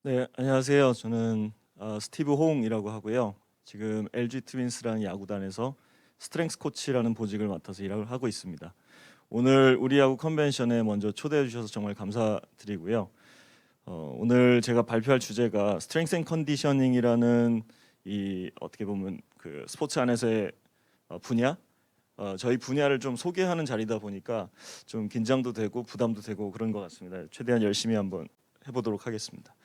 네, 안녕하세요. 저는 스티브 호응이라고 하고요. 지금 LG 트윈스라는 야구단에서 스트렝스 코치라는 보직을 맡아서 일을 하고 있습니다. 오늘 우리 야구 컨벤션에 먼저 초대해 주셔서 정말 감사드리고요. 오늘 제가 발표할 주제가 스트렝스 앤 컨디셔닝이라는 이 어떻게 보면 그 스포츠 안에서의 분야, 저희 분야를 좀 소개하는 자리다 보니까 좀 긴장도 되고 부담도 되고 그런 것 같습니다. 최대한 열심히 한번 해보도록 하겠습니다.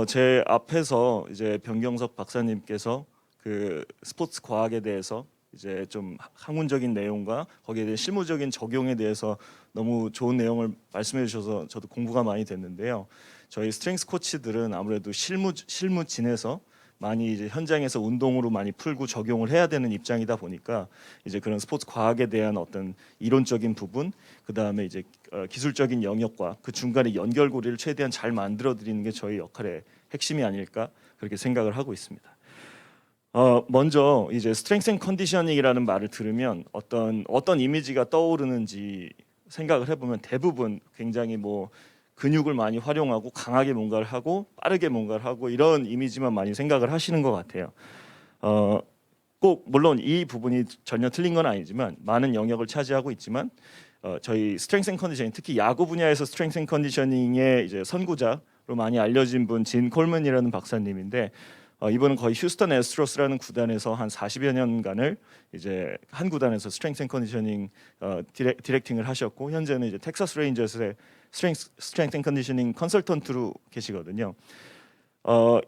제 앞에서 이제 변경석 박사님께서 그 스포츠 과학에 대해서 이제 좀 학문적인 내용과 거기에 대한 실무적인 적용에 대해서 너무 좋은 내용을 말씀해 주셔서 저도 공부가 많이 됐는데요. 저희 스트렝스 코치들은 아무래도 실무진에서 많이 이제 현장에서 운동으로 많이 풀고 적용을 해야 되는 입장이다 보니까 이제 그런 스포츠 과학에 대한 어떤 이론적인 부분, 그 다음에 이제 기술적인 영역과 그 중간에 연결고리를 최대한 잘 만들어 드리는 게 저희 역할의 핵심이 아닐까 그렇게 생각을 하고 있습니다. 먼저 이제 스트렝스 앤 컨디셔닝이라는 말을 들으면 어떤 이미지가 떠오르는지 생각을 해보면 대부분 굉장히 뭐 근육을 많이 활용하고 강하게 뭔가를 하고 빠르게 뭔가를 하고 이런 이미지만 많이 생각을 하시는 것 같아요. 꼭 물론 이 부분이 전혀 틀린 건 아니지만 많은 영역을 차지하고 있지만 저희 스트렝스 앤 컨디셔닝, 특히 야구 분야에서 스트렝스 앤 컨디셔닝의 이제 선구자로 많이 알려진 분 진 콜먼이라는 박사님인데 이분은 거의 휴스턴 애스트로스라는 구단에서 한 40여 년간을 이제 한 구단에서 스트렝스 앤 컨디셔닝 디렉팅을 하셨고 현재는 이제 텍사스 레인저스의 스트렝스 앤 컨디셔닝 컨설턴트로 계시거든요.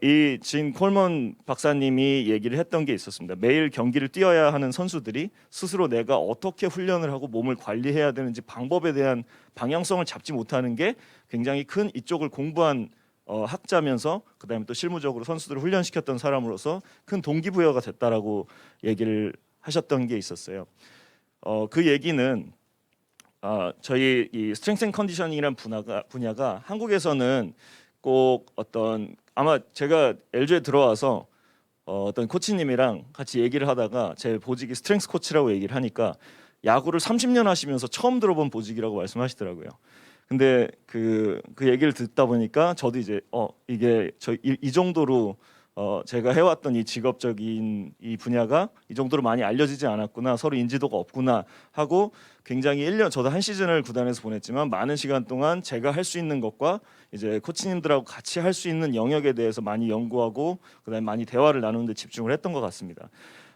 이 진 콜먼 박사님이 얘기를 했던 게 있었습니다. 매일 경기를 뛰어야 하는 선수들이 스스로 내가 어떻게 훈련을 하고 몸을 관리해야 되는지 방법에 대한 방향성을 잡지 못하는 게 굉장히 큰 이쪽을 공부한 학자면서 그다음에 또 실무적으로 선수들을 훈련시켰던 사람으로서 큰 동기부여가 됐다라고 얘기를 하셨던 게 있었어요. 그 얘기는 저희 이 스트렝스 앤 컨디셔닝이라는 분야가 한국에서는 꼭 어떤 아마 제가 LG에 들어와서 어떤 코치님이랑 같이 얘기를 하다가 제 보직이 스트렝스 코치라고 얘기를 하니까 야구를 30년 하시면서 처음 들어본 보직이라고 말씀하시더라고요. 근데 그 얘기를 듣다 보니까 저도 이제 이게 이 정도로 제가 해왔던 이 직업적인 이 분야가 이 정도로 많이 알려지지 않았구나, 서로 인지도가 없구나 하고 굉장히 1년, 저도 한 시즌을 구단에서 보냈지만 많은 시간 동안 제가 할 수 있는 것과 이제 코치님들하고 같이 할 수 있는 영역에 대해서 많이 연구하고 그다음에 많이 대화를 나누는 데 집중을 했던 것 같습니다.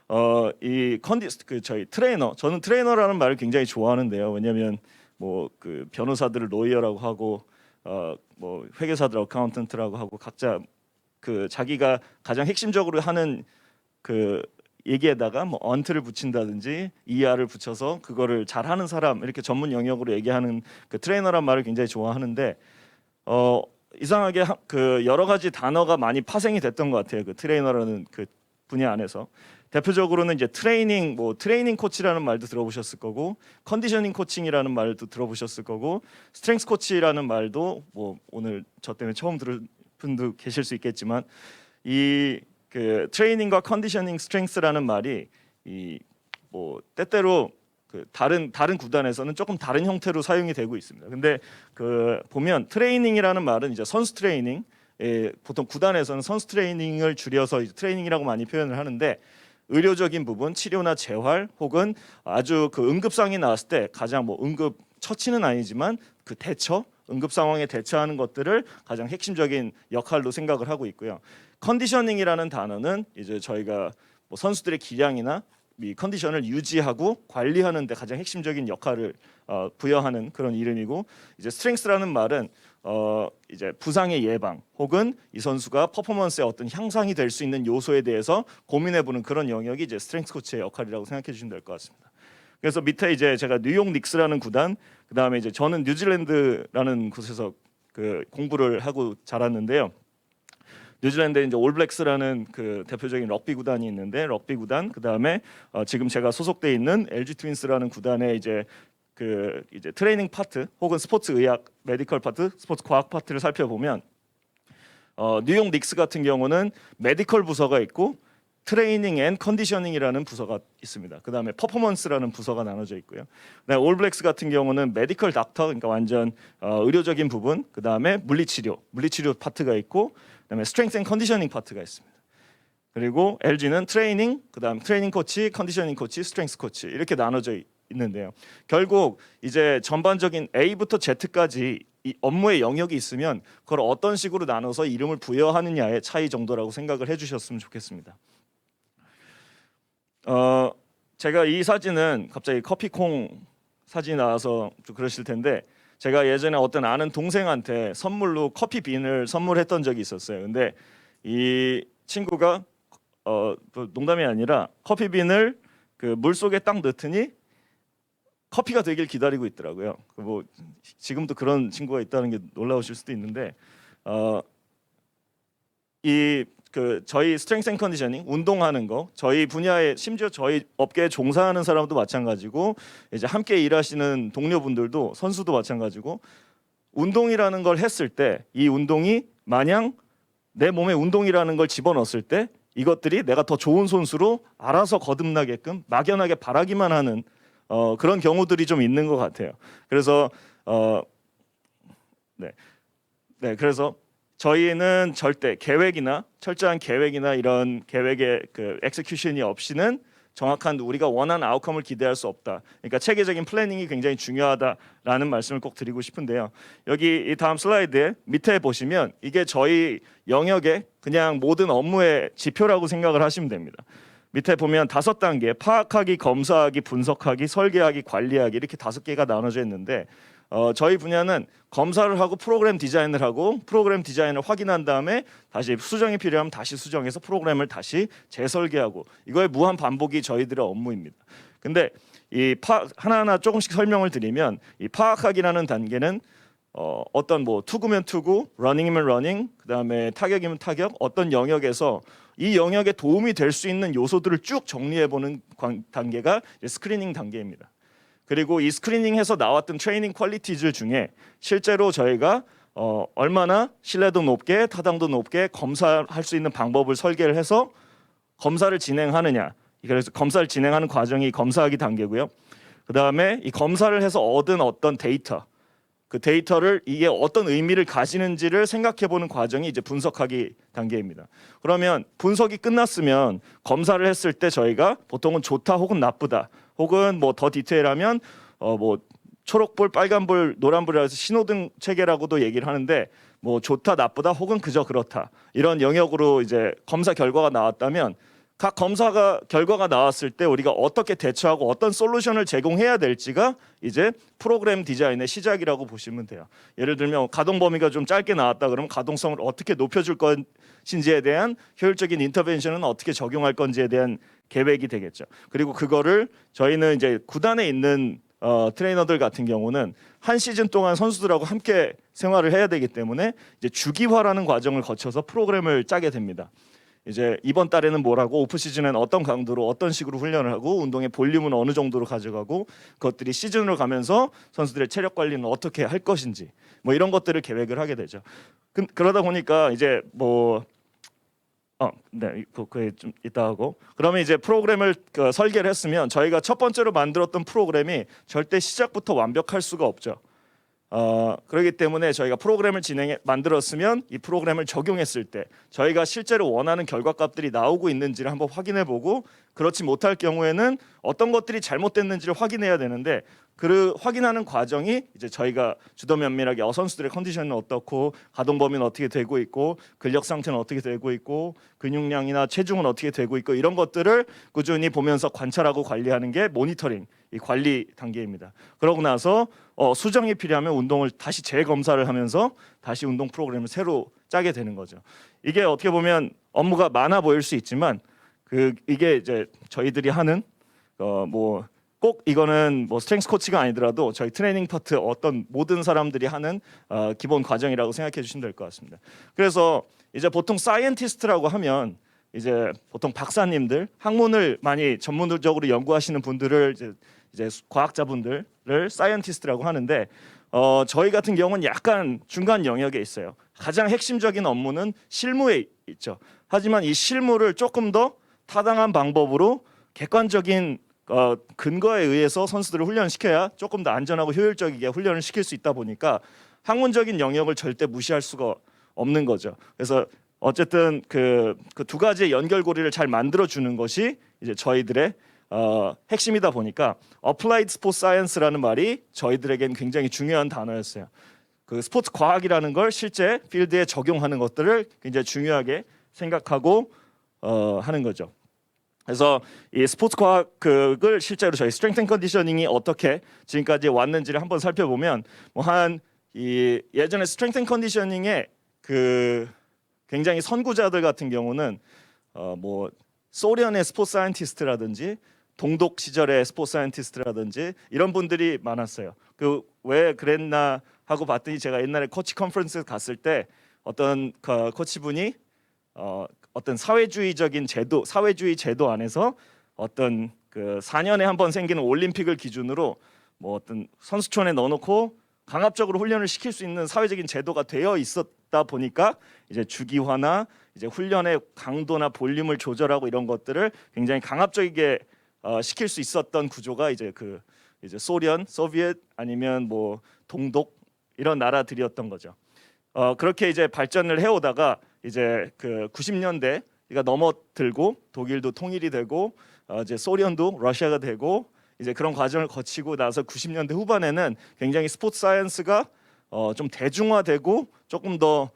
저희 트레이너, 저는 트레이너라는 말을 굉장히 좋아하는데요. 왜냐하면 뭐 그 변호사들을 로이어라고 하고 뭐 회계사들 어카운턴트라고 하고 각자 그 자기가 가장 핵심적으로 하는 그 얘기에다가 뭐 언트를 붙인다든지 ER을 붙여서 그거를 잘하는 사람, 이렇게 전문 영역으로 얘기하는 그 트레이너란 말을 굉장히 좋아하는데 이상하게 그 여러 가지 단어가 많이 파생이 됐던 것 같아요. 그 트레이너라는 그 분야 안에서 대표적으로는 이제 트레이닝 코치라는 말도 들어보셨을 거고, 컨디셔닝 코칭이라는 말도 들어보셨을 거고, 스트렝스 코치라는 말도 뭐 오늘 저 때문에 처음 들은 분도 계실 수 있겠지만 이 그 트레이닝과 컨디셔닝 스트렝스라는 말이 이 뭐 때때로 그 다른 구단에서는 조금 다른 형태로 사용이 되고 있습니다. 근데 그 보면 트레이닝이라는 말은 이제 선수 트레이닝, 보통 구단에서는 선수 트레이닝을 줄여서 이제 트레이닝이라고 많이 표현을 하는데 의료적인 부분, 치료나 재활 혹은 아주 그 응급 상황이 나왔을 때 가장 뭐 응급 처치는 아니지만 그 대처, 응급 상황에 대처하는 것들을 가장 핵심적인 역할로 생각을 하고 있고요. 컨디셔닝이라는 단어는 이제 저희가 뭐 선수들의 기량이나 이 컨디션을 유지하고 관리하는 데 가장 핵심적인 역할을 부여하는 그런 이름이고, 이제 스트렝스라는 말은 이제 부상의 예방 혹은 이 선수가 퍼포먼스의 어떤 향상이 될 수 있는 요소에 대해서 고민해보는 그런 영역이 이제 스트렝스 코치의 역할이라고 생각해 주시면 될 것 같습니다. 그래서 밑에 이제 제가 뉴욕 닉스라는 구단, 그다음에 이제 저는 뉴질랜드라는 곳에서 그 공부를 하고 자랐는데요. 뉴질랜드에 이제 올블랙스라는 그 대표적인 럭비 구단이 있는데, 럭비 구단, 그다음에 지금 제가 소속돼 있는 LG 트윈스라는 구단의 이제 그 이제 트레이닝 파트 혹은 스포츠 의학 메디컬 파트, 스포츠 과학 파트를 살펴보면 뉴욕 닉스 같은 경우는 메디컬 부서가 있고 트레이닝 앤 컨디셔닝이라는 부서가 있습니다. 그 다음에 퍼포먼스라는 부서가 나눠져 있고요. 그다음에 올블랙스 같은 경우는 메디컬 닥터, 그러니까 완전 의료적인 부분, 그 다음에 물리치료 파트가 있고, 그다음에 스트렝스 앤 컨디셔닝 파트가 있습니다. 그리고 LG는 트레이닝, 그다음 트레이닝 코치, 컨디셔닝 코치, 스트렝스 코치 이렇게 나눠져 있는데요. 결국 이제 전반적인 A부터 Z까지 이 업무의 영역이 있으면 그걸 어떤 식으로 나눠서 이름을 부여하느냐의 차이 정도라고 생각을 해주셨으면 좋겠습니다. 제가 이 사진은 갑자기 커피콩 사진이 나와서 좀 그러실 텐데, 제가 예전에 어떤 아는 동생한테 선물로 커피빈을 선물했던 적이 있었어요. 근데 이 친구가 농담이 아니라 커피빈을 그 물 속에 딱 넣더니 커피가 되길 기다리고 있더라고요. 뭐 지금도 그런 친구가 있다는 게 놀라우실 수도 있는데, 저희 스트렝스 앤 컨디셔닝 운동하는 거, 저희 분야에 심지어 저희 업계에 종사하는 사람도 마찬가지고, 이제 함께 일하시는 동료분들도 선수도 마찬가지고, 운동이라는 걸 했을 때 이 운동이 마냥 내 몸에 운동이라는 걸 집어넣었을 때 이것들이 내가 더 좋은 선수로 알아서 거듭나게끔 막연하게 바라기만 하는 그런 경우들이 좀 있는 것 같아요. 그래서 그래서 저희는 절대 철저한 계획이나 이런 계획의 그 엑스큐션이 없이는 정확한 우리가 원하는 아웃컴을 기대할 수 없다. 그러니까 체계적인 플래닝이 굉장히 중요하다라는 말씀을 꼭 드리고 싶은데요. 여기 이 다음 슬라이드에 밑에 보시면 이게 저희 영역의 그냥 모든 업무의 지표라고 생각을 하시면 됩니다. 밑에 보면 5단계, 파악하기, 검사하기, 분석하기, 설계하기, 관리하기 이렇게 5개가 나눠져 있는데, 저희 분야는 검사를 하고 프로그램 디자인을 하고 프로그램 디자인을 확인한 다음에 다시 수정이 필요하면 다시 수정해서 프로그램을 다시 재설계하고, 이거의 무한 반복이 저희들의 업무입니다. 근데 이 하나하나 조금씩 설명을 드리면, 이 파악하기라는 단계는 어떤 뭐 투구면 투구, 러닝이면 러닝, 그다음에 타격이면 타격, 어떤 영역에서 이 영역에 도움이 될 수 있는 요소들을 쭉 정리해보는 단계가 스크리닝 단계입니다. 그리고 이 스크리닝해서 나왔던 트레이닝 퀄리티즈 중에 실제로 저희가 얼마나 신뢰도 높게 타당도 높게 검사할 수 있는 방법을 설계를 해서 검사를 진행하느냐, 그래서 검사를 진행하는 과정이 검사하기 단계고요. 그 다음에 이 검사를 해서 얻은 어떤 데이터, 그 데이터를 이게 어떤 의미를 가지는지를 생각해보는 과정이 이제 분석하기 단계입니다. 그러면 분석이 끝났으면 검사를 했을 때 저희가 보통은 좋다 혹은 나쁘다, 혹은 뭐 더 디테일하면 뭐 초록불, 빨간불, 노란불이라서 신호등 체계라고도 얘기를 하는데, 뭐 좋다, 나쁘다, 혹은 그저 그렇다, 이런 영역으로 이제 검사 결과가 나왔다면 각 검사가 결과가 나왔을 때 우리가 어떻게 대처하고 어떤 솔루션을 제공해야 될지가 이제 프로그램 디자인의 시작이라고 보시면 돼요. 예를 들면 가동 범위가 좀 짧게 나왔다 그러면 가동성을 어떻게 높여줄 것인지에 대한 효율적인 인터벤션은 어떻게 적용할 건지에 대한 계획이 되겠죠. 그리고 그거를 저희는 이제 구단에 있는 트레이너들 같은 경우는 한 시즌 동안 선수들하고 함께 생활을 해야 되기 때문에 이제 주기화라는 과정을 거쳐서 프로그램을 짜게 됩니다. 이제 이번 달에는 뭘 하고, 오프 시즌에는 어떤 강도로 어떤 식으로 훈련을 하고, 운동의 볼륨은 어느 정도로 가져가고, 그것들이 시즌으로 가면서 선수들의 체력 관리는 어떻게 할 것인지, 뭐 이런 것들을 계획을 하게 되죠. 그러다 보니까 이제 그게 좀 이따 하고, 그러면 이제 프로그램을 설계를 했으면 저희가 첫 번째로 만들었던 프로그램이 절대 시작부터 완벽할 수가 없죠. 그렇기 때문에 저희가 프로그램을 만들었으면 이 프로그램을 적용했을 때 저희가 실제로 원하는 결과값들이 나오고 있는지를 한번 확인해보고, 그렇지 못할 경우에는 어떤 것들이 잘못됐는지를 확인해야 되는데, 그 확인하는 과정이 이제 저희가 주도 면밀하게 선수들의 컨디션은 어떻고, 가동 범위는 어떻게 되고 있고, 근력 상태는 어떻게 되고 있고, 근육량이나 체중은 어떻게 되고 있고, 이런 것들을 꾸준히 보면서 관찰하고 관리하는 게 모니터링, 이 관리 단계입니다. 그러고 나서 수정이 필요하면 운동을 다시 재검사를 하면서 다시 운동 프로그램을 새로 짜게 되는 거죠. 이게 어떻게 보면 업무가 많아 보일 수 있지만, 이게 이제 저희들이 하는 꼭 이거는 뭐 스트렝스 코치가 아니더라도 저희 트레이닝 파트 어떤 모든 사람들이 하는 기본 과정이라고 생각해 주시면 될 것 같습니다. 그래서 이제 보통 사이언티스트라고 하면 이제 보통 박사님들, 학문을 많이 전문적으로 연구하시는 분들을 이제 과학자분들을 사이언티스트라고 하는데, 저희 같은 경우는 약간 중간 영역에 있어요. 가장 핵심적인 업무는 실무에 있죠. 하지만 이 실무를 조금 더 타당한 방법으로 객관적인 근거에 의해서 선수들을 훈련시켜야 조금 더 안전하고 효율적이게 훈련을 시킬 수 있다 보니까 학문적인 영역을 절대 무시할 수가 없는 거죠. 그래서 어쨌든 그 두 가지의 연결고리를 잘 만들어 주는 것이 이제 저희들의 핵심이다 보니까 Applied Sports Science라는 말이 저희들에겐 굉장히 중요한 단어였어요. 그 스포츠 과학이라는 걸 실제 필드에 적용하는 것들을 굉장히 중요하게 생각하고 하는 거죠. 그래서 이 스포츠 과학을 실제로 저희 스트렝스 앤 컨디셔닝이 어떻게 지금까지 왔는지를 한번 살펴보면 이 예전에 스트렝스 앤 컨디셔닝의 그 굉장히 선구자들 같은 경우는 뭐 소련의 스포츠 사이언티스트라든지 동독 시절의 스포츠 사이언티스트라든지 이런 분들이 많았어요. 그 왜 그랬나 하고 봤더니 제가 옛날에 코치 컨퍼런스 갔을 때 어떤 코치분이 어떤 사회주의적인 제도, 사회주의 제도 안에서 어떤 그 4년에 한 번 생기는 올림픽을 기준으로 뭐 어떤 선수촌에 넣어놓고 강압적으로 훈련을 시킬 수 있는 사회적인 제도가 되어 있었다 보니까 이제 주기화나 이제 훈련의 강도나 볼륨을 조절하고 이런 것들을 굉장히 강압적이게 시킬 수 있었던 구조가 이제 이제 소련, 소비엣 아니면 뭐 동독 이런 나라들이었던 거죠. 그렇게 이제 발전을 해오다가 이제 그 90년대가 넘어들고 독일도 통일이 되고 이제 소련도 러시아가 되고 이제 그런 과정을 거치고 나서 90년대 후반에는 굉장히 스포츠 사이언스가 좀 대중화되고 조금 더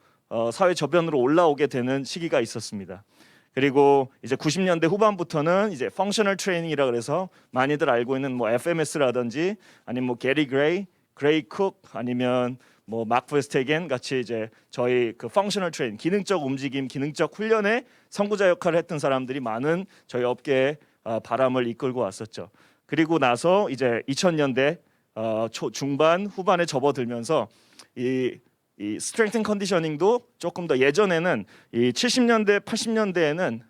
사회 저변으로 올라오게 되는 시기가 있었습니다. 그리고 이제 90년대 후반부터는 이제 펑셔널 트레이닝이라 그래서 많이들 알고 있는 뭐 FMS라든지 아니면 뭐 게리 그레이, 그레이 쿡 아니면 뭐 마크 베스테겐 같이 이제 저희 그 펑셔널 트레이닝, 기능적 움직임, 기능적 훈련에 선구자 역할을 했던 사람들이 많은 저희 업계에 바람을 이끌고 왔었죠. 그리고 나서 이제 2000년대 중반 후반에 접어들면서 이 스트렝스 앤 컨디셔닝도 조금 더 예전에는 이 70년대 80년대에는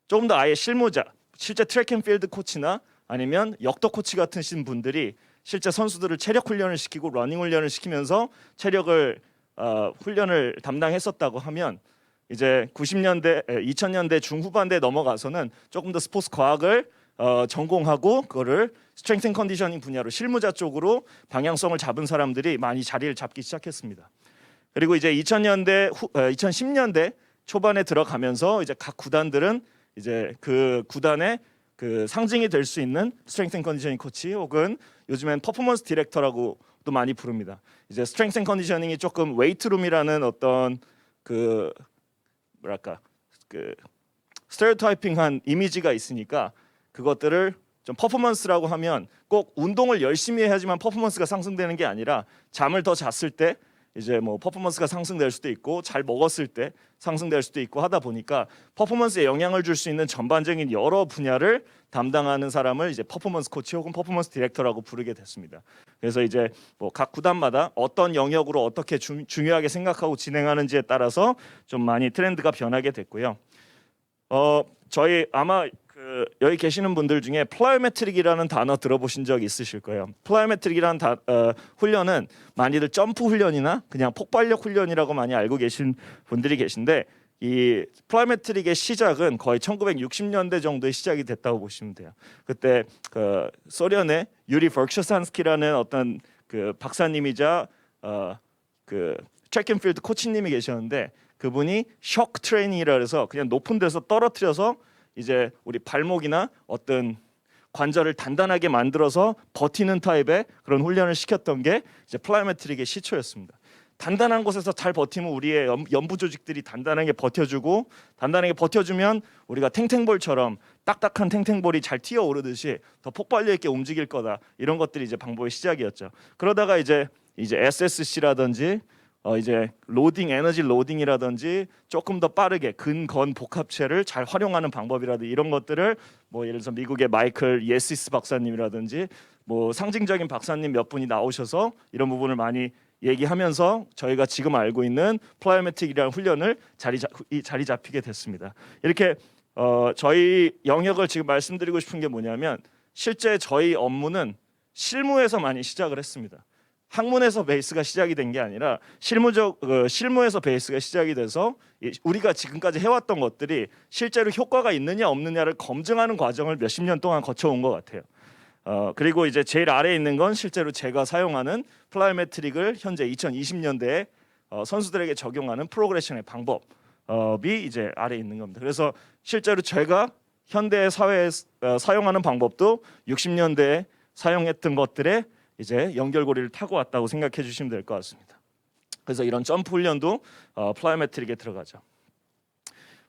조금 더 아예 실무자, 실제 트랙 앤 필드 코치나 아니면 역도 코치 같은 분들이 실제 선수들을 체력 훈련을 시키고 러닝 훈련을 시키면서 체력을 훈련을 담당했었다고 하면 이제 90년대 2000년대 중후반대에 넘어가서는 조금 더 스포츠 과학을 전공하고 그거를 스트렝스 앤 컨디셔닝 분야로 실무자 쪽으로 방향성을 잡은 사람들이 많이 자리를 잡기 시작했습니다. 그리고 이제 2010년대 초반에 들어가면서 이제 각 구단들은 이제 그 구단의 그 상징이 될 수 있는 스트렝스 앤 컨디셔닝 코치 혹은 요즘엔 퍼포먼스 디렉터라고도 많이 부릅니다. 이제 스트렝스 앤 컨디셔닝이 조금 웨이트룸이라는 어떤 그 뭐랄까 그 스테레오타이핑한 이미지가 있으니까 그것들을 좀 퍼포먼스라고 하면 꼭 운동을 열심히 해야지만 퍼포먼스가 상승되는 게 아니라 잠을 더 잤을 때 이제 뭐 퍼포먼스가 상승될 수도 있고 잘 먹었을 때 상승될 수도 있고 하다 보니까 퍼포먼스에 영향을 줄 수 있는 전반적인 여러 분야를 담당하는 사람을 이제 퍼포먼스 코치 혹은 퍼포먼스 디렉터라고 부르게 됐습니다. 그래서 이제 뭐 각 구단마다 어떤 영역으로 어떻게 중요하게 생각하고 진행하는지에 따라서 좀 많이 트렌드가 변하게 됐고요. 저희 아마 여기 계시는 분들 중에 플라이오메트릭이라는 단어 들어보신 적 있으실 거예요. 플라이오메트릭이라는 훈련은 많이들 점프 훈련이나 그냥 폭발력 훈련이라고 많이 알고 계신 분들이 계신데 이 플라이오메트릭의 시작은 거의 1960년대 정도에 시작이 됐다고 보시면 돼요. 그때 그 소련의 유리 버크셔산스키라는 어떤 그 박사님이자 그 트랙 앤 필드 코치님이 계셨는데 그분이 쇼크 트레이닝이라 해서 그냥 높은 데서 떨어뜨려서 이제 우리 발목이나 어떤 관절을 단단하게 만들어서 버티는 타입의 그런 훈련을 시켰던 게 이제 플라이오메트릭의 시초였습니다. 단단한 곳에서 잘 버티면 우리의 연부 조직들이 단단하게 버텨주고 단단하게 버텨주면 우리가 탱탱볼처럼 딱딱한 탱탱볼이 잘 튀어오르듯이 더 폭발력 있게 움직일 거다. 이런 것들이 이제 방법의 시작이었죠. 그러다가 이제 SSC라든지 이제 로딩 에너지 로딩이라든지 조금 더 빠르게 근건 복합체를 잘 활용하는 방법이라든지 이런 것들을 뭐 예를 들어서 미국의 마이클 예시스 박사님이라든지 뭐 상징적인 박사님 몇 분이 나오셔서 이런 부분을 많이 얘기하면서 저희가 지금 알고 있는 플라이오메트릭이라는 훈련을 자리 잡히게 됐습니다. 이렇게 저희 영역을 지금 말씀드리고 싶은 게 뭐냐면 실제 저희 업무는 실무에서 많이 시작을 했습니다. 학문에서 베이스가 시작이 된 게 아니라 실무에서 베이스가 시작이 돼서 우리가 지금까지 해왔던 것들이 실제로 효과가 있느냐 없느냐를 검증하는 과정을 몇십 년 동안 거쳐온 것 같아요. 그리고 이제 제일 아래에 있는 건 실제로 제가 사용하는 플라이메트릭을 현재 2020년대에 선수들에게 적용하는 프로그레션의 방법이 이제 아래에 있는 겁니다. 그래서 실제로 제가 현대 사회에 사용하는 방법도 60년대에 사용했던 것들에 이제 연결고리를 타고 왔다고 생각해 주시면 될 것 같습니다. 그래서 이런 점프 훈련도 플라이메트릭에 들어가죠.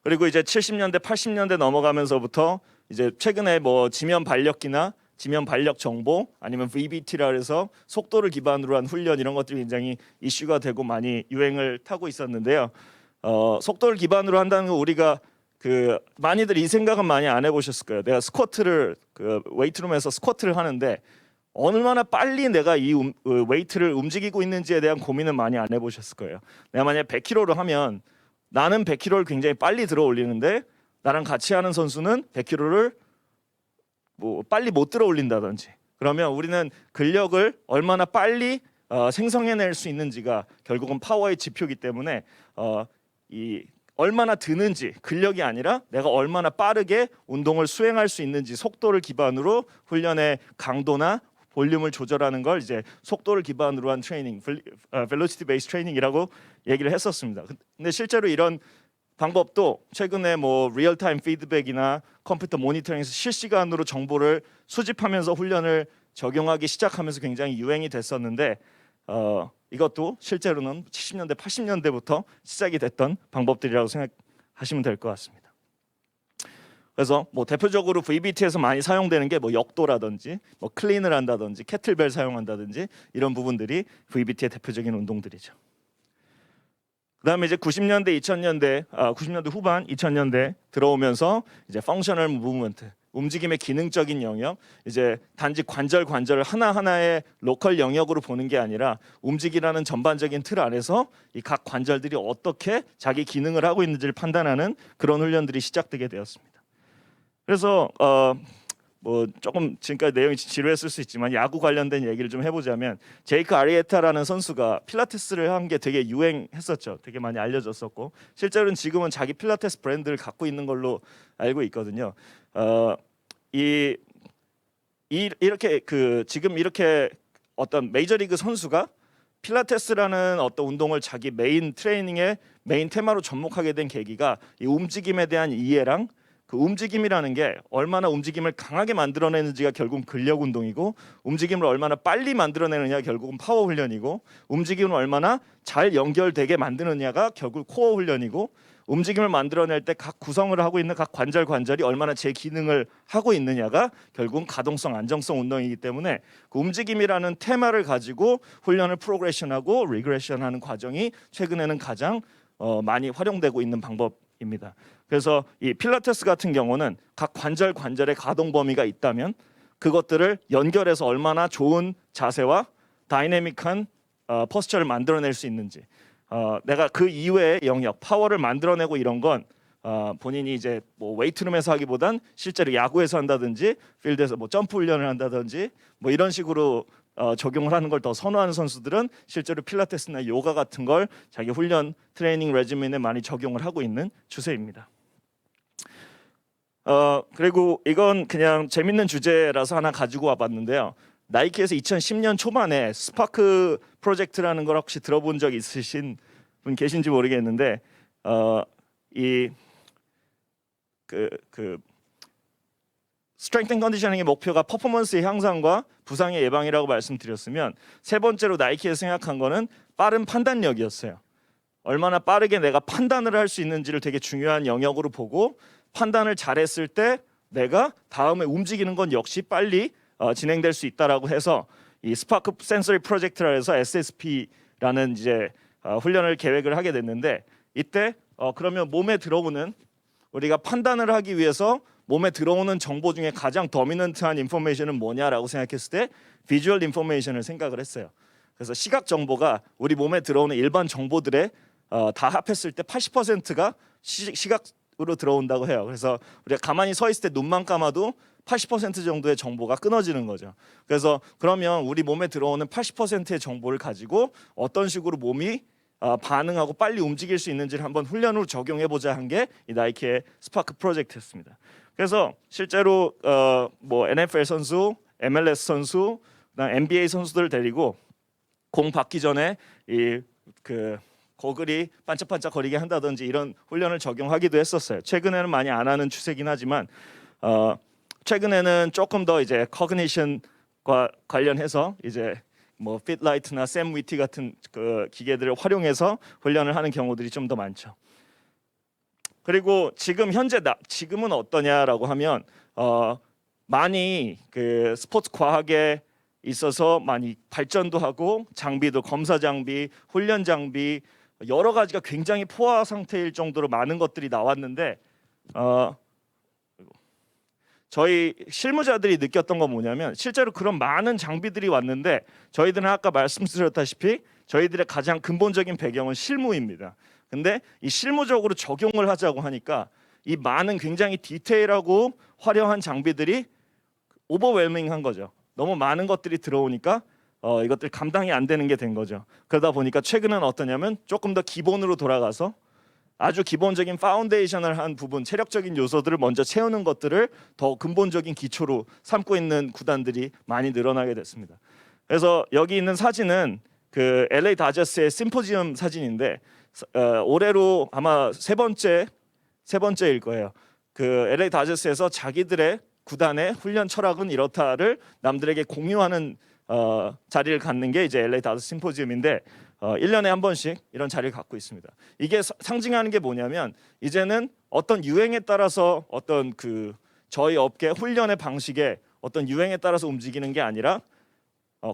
그리고 이제 70년대, 80년대 넘어가면서부터 이제 최근에 뭐 지면 반력기나 지면 반력 정보 아니면 VBT라 해서 속도를 기반으로 한 훈련 이런 것들이 굉장히 이슈가 되고 많이 유행을 타고 있었는데요. 속도를 기반으로 한다는 거 우리가 많이들 이 생각은 많이 안 해보셨을 거예요. 내가 스쿼트를 웨이트룸에서 스쿼트를 하는데 얼마나 빨리 내가 이 웨이트를 움직이고 있는지에 대한 고민은 많이 안 해보셨을 거예요. 내가 만약 100kg를 하면 나는 100kg를 굉장히 빨리 들어 올리는데 나랑 같이 하는 선수는 100kg를 뭐 빨리 못 들어 올린다든지 그러면 우리는 근력을 얼마나 빨리 생성해낼 수 있는지가 결국은 파워의 지표이기 때문에 이 얼마나 드는지 근력이 아니라 내가 얼마나 빠르게 운동을 수행할 수 있는지 속도를 기반으로 훈련의 강도나 볼륨을 조절하는 걸 이제 속도를 기반으로 한 트레이닝, velocity based training이라고 얘기를 했었습니다. 근데 실제로 이런 방법도 최근에 뭐 리얼타임 피드백이나 컴퓨터 모니터링에서 실시간으로 정보를 수집하면서 훈련을 적용하기 시작하면서 굉장히 유행이 됐었는데 이것도 실제로는 70년대, 80년대부터 시작이 됐던 방법들이라고 생각하시면 될 것 같습니다. 그래서 뭐 대표적으로 VBT에서 많이 사용되는 게 뭐 역도라든지 뭐 클린을 한다든지 캐틀벨 사용한다든지 이런 부분들이 VBT의 대표적인 운동들이죠. 그다음에 이제 90년대, 2000년대, 90년대 후반, 2000년대 들어오면서 이제 펑셔널 무브먼트, 움직임의 기능적인 영역, 이제 단지 관절 하나하나의 로컬 영역으로 보는 게 아니라 움직이라는 전반적인 틀 안에서 이 각 관절들이 어떻게 자기 기능을 하고 있는지를 판단하는 그런 훈련들이 시작되게 되었습니다. 그래서 뭐 조금 지금까지 내용이 지루했을 수 있지만 야구 관련된 얘기를 좀 해보자면 제이크 아리에타라는 선수가 필라테스를 한 게 되게 유행했었죠. 되게 많이 알려졌었고 실제로는 지금은 자기 필라테스 브랜드를 갖고 있는 걸로 알고 있거든요. 이렇게 지금 이렇게 어떤 메이저리그 선수가 필라테스라는 어떤 운동을 자기 메인 트레이닝의 메인 테마로 접목하게 된 계기가 이 움직임에 대한 이해랑 그 움직임이라는 게 얼마나 움직임을 강하게 만들어내는지가 결국은 근력 운동이고 움직임을 얼마나 빨리 만들어내느냐가 결국은 파워 훈련이고 움직임을 얼마나 잘 연결되게 만드느냐가 결국 코어 훈련이고 움직임을 만들어낼 때 각 구성을 하고 있는 각 관절이 얼마나 제 기능을 하고 있느냐가 결국은 가동성, 안정성 운동이기 때문에 그 움직임이라는 테마를 가지고 훈련을 프로그레션하고 리그레션하는 과정이 최근에는 가장 많이 활용되고 있는 방법입니다. 그래서 이 필라테스 같은 경우는 각 관절의 가동 범위가 있다면 그것들을 연결해서 얼마나 좋은 자세와 다이내믹한 포스처를 만들어낼 수 있는지 내가 그 이외의 영역 파워를 만들어내고 이런 건 본인이 이제 뭐 웨이트룸에서 하기보단 실제로 야구에서 한다든지 필드에서 뭐 점프 훈련을 한다든지 뭐 이런 식으로 적용을 하는 걸 더 선호하는 선수들은 실제로 필라테스나 요가 같은 걸 자기 훈련 트레이닝 레지멘에 많이 적용을 하고 있는 추세입니다. 그리고 이건 그냥 재밌는 주제라서 하나 가지고 와봤는데요. 나이키에서 2010년 초반에 스파크 프로젝트라는 걸 혹시 들어본 적 있으신 분 계신지 모르겠는데 스트렝스 앤 컨디셔닝의 목표가 퍼포먼스의 향상과 부상의 예방이라고 말씀드렸으면 세 번째로 나이키에서 생각한 거는 빠른 판단력이었어요. 얼마나 빠르게 내가 판단을 할 수 있는지를 되게 중요한 영역으로 보고 판단을 잘했을 때 내가 다음에 움직이는 건 역시 빨리 진행될 수 있다라고 해서 이 스파크 센서리 프로젝트라 해서 SSP라는 이제 훈련을 계획을 하게 됐는데 이때 그러면 몸에 들어오는 우리가 판단을 하기 위해서 몸에 들어오는 정보 중에 가장 더미넌트한 인포메이션은 뭐냐라고 생각했을 때 비주얼 인포메이션을 생각을 했어요. 그래서 시각 정보가 우리 몸에 들어오는 일반 정보들에 다 합했을 때 80%가 시각으로 들어온다고 해요. 그래서 우리가 가만히 서 있을 때 눈만 감아도 80% 정도의 정보가 끊어지는 거죠. 그래서 그러면 우리 몸에 들어오는 80%의 정보를 가지고 어떤 식으로 몸이 반응하고 빨리 움직일 수 있는지를 한번 훈련으로 적용해 보자 한 게 이 나이키의 스파크 프로젝트였습니다. 그래서 실제로 뭐 NFL 선수, MLS 선수, 그다음 NBA 선수들 데리고 공 받기 전에 이 그 거글이 반짝반짝 거리게 한다든지 이런 훈련을 적용하기도 했었어요. 최근에는 많이 안 하는 추세긴 하지만 최근에는 조금 더 이제 커그니션과 관련해서 이제 뭐 핏라이트나 샘 위티 같은 그 기계들을 활용해서 훈련을 하는 경우들이 좀 더 많죠. 그리고 지금은 어떠냐라고 하면 많이 그 스포츠 과학에 있어서 많이 발전도 하고 장비도 검사 장비, 훈련 장비 여러 가지가 굉장히 포화 상태일 정도로 많은 것들이 나왔는데 저희 실무자들이 느꼈던 건 뭐냐면 실제로 그런 많은 장비들이 왔는데 저희들은 아까 말씀드렸다시피 저희들의 가장 근본적인 배경은 실무입니다. 근데 이 실무적으로 적용을 하자고 하니까 이 많은 굉장히 디테일하고 화려한 장비들이 오버웰밍한 거죠. 너무 많은 것들이 들어오니까 이것들 감당이 안 되는 게 된 거죠. 그러다 보니까 최근은 어떠냐면 조금 더 기본으로 돌아가서 아주 기본적인 파운데이션을 한 부분, 체력적인 요소들을 먼저 채우는 것들을 더 근본적인 기초로 삼고 있는 구단들이 많이 늘어나게 됐습니다. 그래서 여기 있는 사진은 그 LA 다저스의 심포지엄 사진인데 올해로 아마 세 번째일 거예요. 그 LA 다저스에서 자기들의 구단의 훈련 철학은 이렇다를 남들에게 공유하는 자리를 갖는 게 이제 LA 다저스 심포지엄인데 1년에 한 번씩 이런 자리를 갖고 있습니다. 이게 상징하는 게 뭐냐면 이제는 어떤 유행에 따라서 어떤 그 저희 업계 훈련의 방식에 어떤 유행에 따라서 움직이는 게 아니라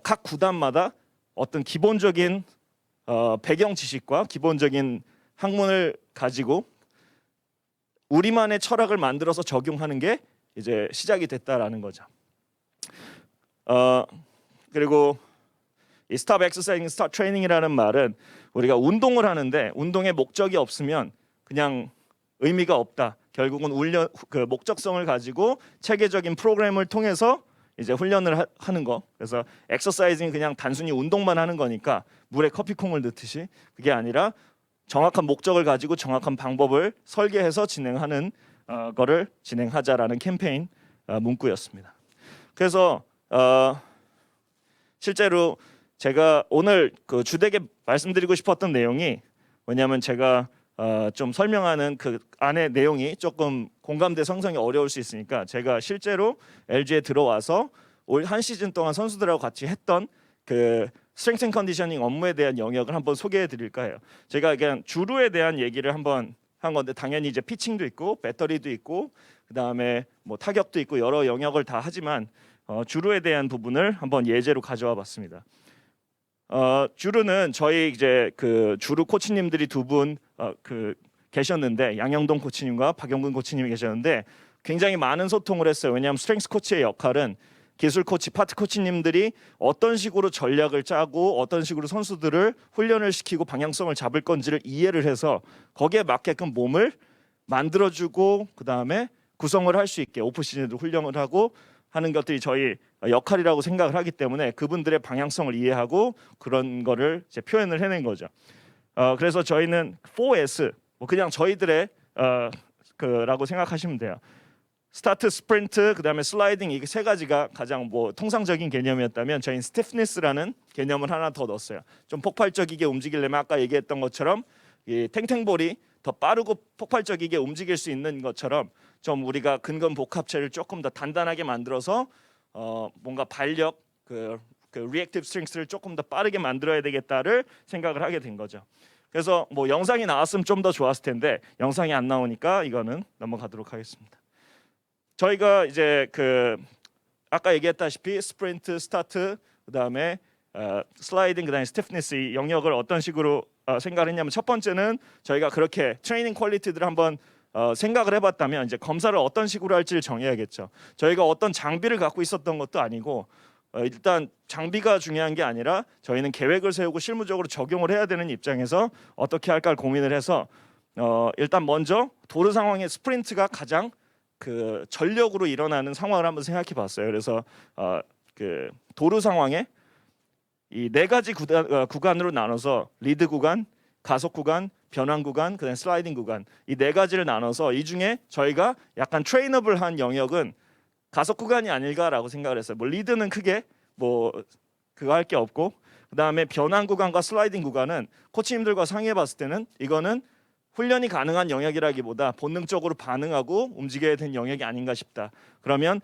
각 구단마다 어떤 기본적인 배경 지식과 기본적인 학문을 가지고 우리만의 철학을 만들어서 적용하는 게 이제 시작이 됐다라는 거죠. 그리고 이 Stop Exercising, Start Training이라는 말은 우리가 운동을 하는데 운동에 목적이 없으면 그냥 의미가 없다. 결국은 그 목적성을 가지고 체계적인 프로그램을 통해서 이제 훈련을 하는 거. 그래서 엑서사이징이 그냥 단순히 운동만 하는 거니까 물에 커피콩을 넣듯이 그게 아니라 정확한 목적을 가지고 정확한 방법을 설계해서 진행하는 거를 진행하자라는 캠페인 문구였습니다. 그래서 실제로 제가 오늘 그 주되게 말씀드리고 싶었던 내용이 뭐냐면 제가 좀 설명하는 그 안에 내용이 조금 공감대 형성이 어려울 수 있으니까 제가 실제로 LG에 들어와서 올 한 시즌 동안 선수들하고 같이 했던 그 스트렝스 앤 컨디셔닝 업무에 대한 영역을 한번 소개해 드릴까 해요. 제가 그냥 주루에 대한 얘기를 한번 한 건데 당연히 이제 피칭도 있고 배터리도 있고 그다음에 뭐 타격도 있고 여러 영역을 다 하지만 주루에 대한 부분을 한번 예제로 가져와 봤습니다. 주루는 저희 이제 그 주루 코치님들이 두 분 그 계셨는데 양영동 코치님과 박영근 코치님이 계셨는데 굉장히 많은 소통을 했어요. 왜냐하면 스트렝스 코치의 역할은 기술 코치, 파트 코치님들이 어떤 식으로 전략을 짜고 어떤 식으로 선수들을 훈련을 시키고 방향성을 잡을 건지를 이해를 해서 거기에 맞게끔 몸을 만들어주고 그 다음에 구성을 할 수 있게 오프 시즌에도 훈련을 하고 하는 것들이 저희 역할이라고 생각을 하기 때문에 그분들의 방향성을 이해하고 그런 거를 이제 표현을 해낸 거죠. 그래서 저희는 4S 뭐 그냥 저희들의 그라고 생각하시면 돼요. 스타트, 스프린트, 그다음에 슬라이딩 이 세 가지가 가장 뭐 통상적인 개념이었다면 저희는 스티프니스라는 개념을 하나 더 넣었어요. 좀 폭발적이게 움직이려면 아까 얘기했던 것처럼 이 탱탱볼이 더 빠르고 폭발적이게 움직일 수 있는 것처럼 좀 우리가 근건 복합체를 조금 더 단단하게 만들어서 뭔가 발력 그 리액티브 스트렝스를 조금 더 빠르게 만들어야 되겠다를 생각을 하게 된 거죠. 그래서 뭐 영상이 나왔으면 좀 더 좋았을 텐데 영상이 안 나오니까 이거는 넘어가도록 하겠습니다. 저희가 이제 그 아까 얘기했다시피 스프린트, 스타트, 그다음에 슬라이딩, 그다음에 스티프니스 이 영역을 어떤 식으로 생각을 했냐면 첫 번째는 저희가 그렇게 트레이닝 퀄리티들을 한번 생각을 해봤다면 이제 검사를 어떤 식으로 할지를 정해야겠죠. 저희가 어떤 장비를 갖고 있었던 것도 아니고 일단 장비가 중요한 게 아니라 저희는 계획을 세우고 실무적으로 적용을 해야 되는 입장에서 어떻게 할까 고민을 해서 일단 먼저 도루 상황의 스프린트가 가장 그 전력으로 일어나는 상황을 한번 생각해 봤어요. 그래서 그 도로 상황에 이 네 가지 구간으로 나눠서 리드 구간, 가속 구간, 변환 구간, 그다음 슬라이딩 구간, 이 네 가지를 나눠서 이 중에 저희가 약간 트레이너블한 영역은 가속 구간이 아닐까라고 생각을 했어요. 뭐 리드는 크게 뭐 그거 할 게 없고, 그다음에 변환 구간과 슬라이딩 구간은 코치님들과 상의해 봤을 때는 이거는 훈련이 가능한 영역이라기보다 본능적으로 반응하고 움직여야 되는 영역이 아닌가 싶다. 그러면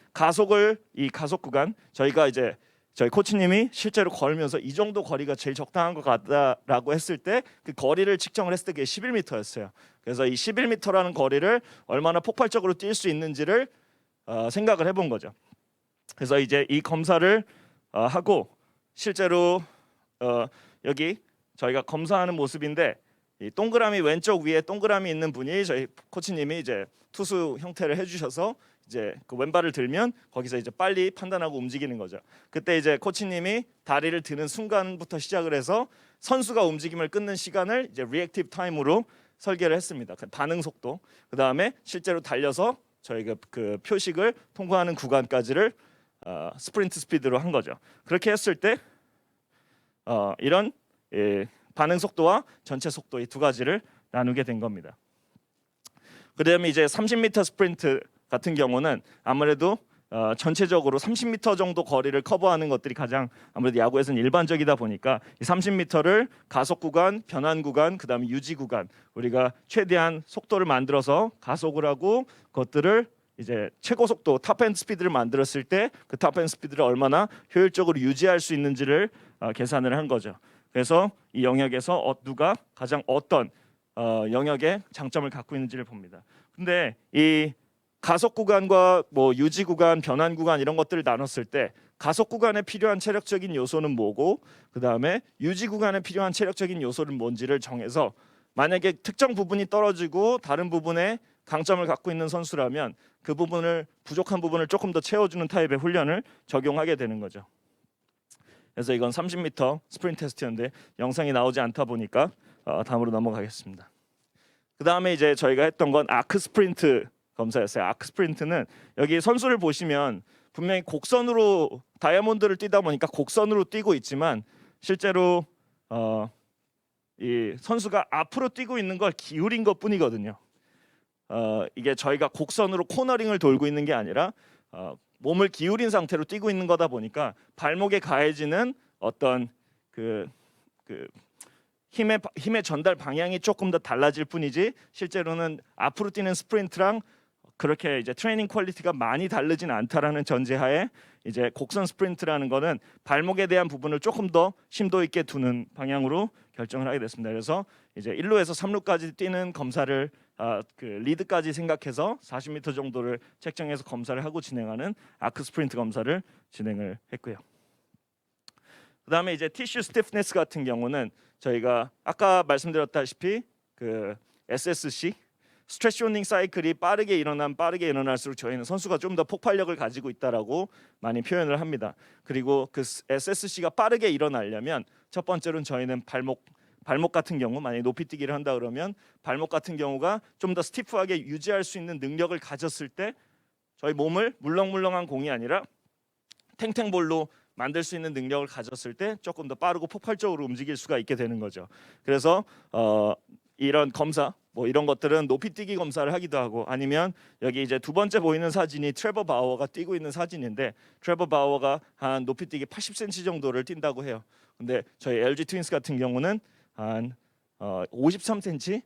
이 가속 구간 저희가 이제 저희 코치님이 실제로 걸으면서 이 정도 거리가 제일 적당한 것 같다라고 했을 때 그 거리를 측정을 했을 때 그게 11m였어요. 그래서 이 11m라는 거리를 얼마나 폭발적으로 뛸 수 있는지를 생각을 해본 거죠. 그래서 이제 이 검사를 하고 실제로 여기 저희가 검사하는 모습인데, 이 동그라미 왼쪽 위에 동그라미 있는 분이 저희 코치님이 이제 투수 형태를 해주셔서 이제 그 왼발을 들면 거기서 이제 빨리 판단하고 움직이는 거죠. 그때 이제 코치님이 다리를 드는 순간부터 시작을 해서 선수가 움직임을 끊는 시간을 이제 리액티브 타임으로 설계를 했습니다. 그 반응 속도, 그 다음에 실제로 달려서 저희가 그 표식을 통과하는 구간까지를 스프린트 스피드로 한 거죠. 그렇게 했을 때 이런 반응 속도와 전체 속도 이 두 가지를 나누게 된 겁니다. 그다음에 이제 30m 스프린트 같은 경우는 아무래도 전체적으로 30m 정도 거리를 커버하는 것들이 가장 아무래도 야구에서는 일반적이다 보니까 이 30m를 가속 구간, 변환 구간, 그다음에 유지 구간, 우리가 최대한 속도를 만들어서 가속을 하고 그것들을 이제 최고 속도 탑엔드 스피드를 만들었을 때 그 탑엔드 스피드를 얼마나 효율적으로 유지할 수 있는지를 계산을 한 거죠. 그래서 이 영역에서 누가 가장 어떤 영역에 장점을 갖고 있는지를 봅니다. 근데 이 가속 구간과 뭐 유지 구간, 변환 구간 이런 것들을 나눴을 때 가속 구간에 필요한 체력적인 요소는 뭐고, 그 다음에 유지 구간에 필요한 체력적인 요소는 뭔지를 정해서 만약에 특정 부분이 떨어지고 다른 부분에 강점을 갖고 있는 선수라면 그 부분을 부족한 부분을 조금 더 채워주는 타입의 훈련을 적용하게 되는 거죠. 그래서 이건 30m 스프린트 테스트였는데 영상이 나오지 않다 보니까 다음으로 넘어가겠습니다. 그 다음에 이제 저희가 했던 건 아크 스프린트 검사였어요. 아크 스프린트는 여기 선수를 보시면 분명히 곡선으로 다이아몬드를 뛰다 보니까 곡선으로 뛰고 있지만 실제로 이 선수가 앞으로 뛰고 있는 걸 기울인 것뿐이거든요. 이게 저희가 곡선으로 코너링을 돌고 있는 게 아니라 몸을 기울인 상태로 뛰고 있는 거다 보니까 발목에 가해지는 어떤 그 힘의 전달 방향이 조금 더 달라질 뿐이지 실제로는 앞으로 뛰는 스프린트랑 그렇게 이제 트레이닝 퀄리티가 많이 다르진 않다라는 전제하에 이제 곡선 스프린트라는 거는 발목에 대한 부분을 조금 더 심도 있게 두는 방향으로 결정을 하게 됐습니다. 그래서 이제 1루에서 3루까지 뛰는 검사를 그 리드까지 생각해서 40m 정도를 책정해서 검사를 하고 진행하는 아크 스프린트 검사를 진행을 했고요. 그다음에 이제 티슈 스티프네스 같은 경우는 저희가 아까 말씀드렸다시피 그 SSC 스트레스 쇼닝 사이클이 빠르게 일어날수록 저희는 선수가 좀 더 폭발력을 가지고 있다라고 많이 표현을 합니다. 그리고 그 SSC가 빠르게 일어나려면 첫 번째로는 저희는 발목 같은 경우 만약에 높이뛰기를 한다 그러면 발목 같은 경우가 좀 더 스티프하게 유지할 수 있는 능력을 가졌을 때 저희 몸을 물렁물렁한 공이 아니라 탱탱볼로 만들 수 있는 능력을 가졌을 때 조금 더 빠르고 폭발적으로 움직일 수가 있게 되는 거죠. 그래서 이런 검사 뭐 이런 것들은 높이뛰기 검사를 하기도 하고, 아니면 여기 이제 두 번째 보이는 사진이 트레버 바워가 뛰고 있는 사진인데 트레버 바워가 한 높이뛰기 80cm 정도를 뛴다고 해요. 근데 저희 LG 트윈스 같은 경우는 한 53cm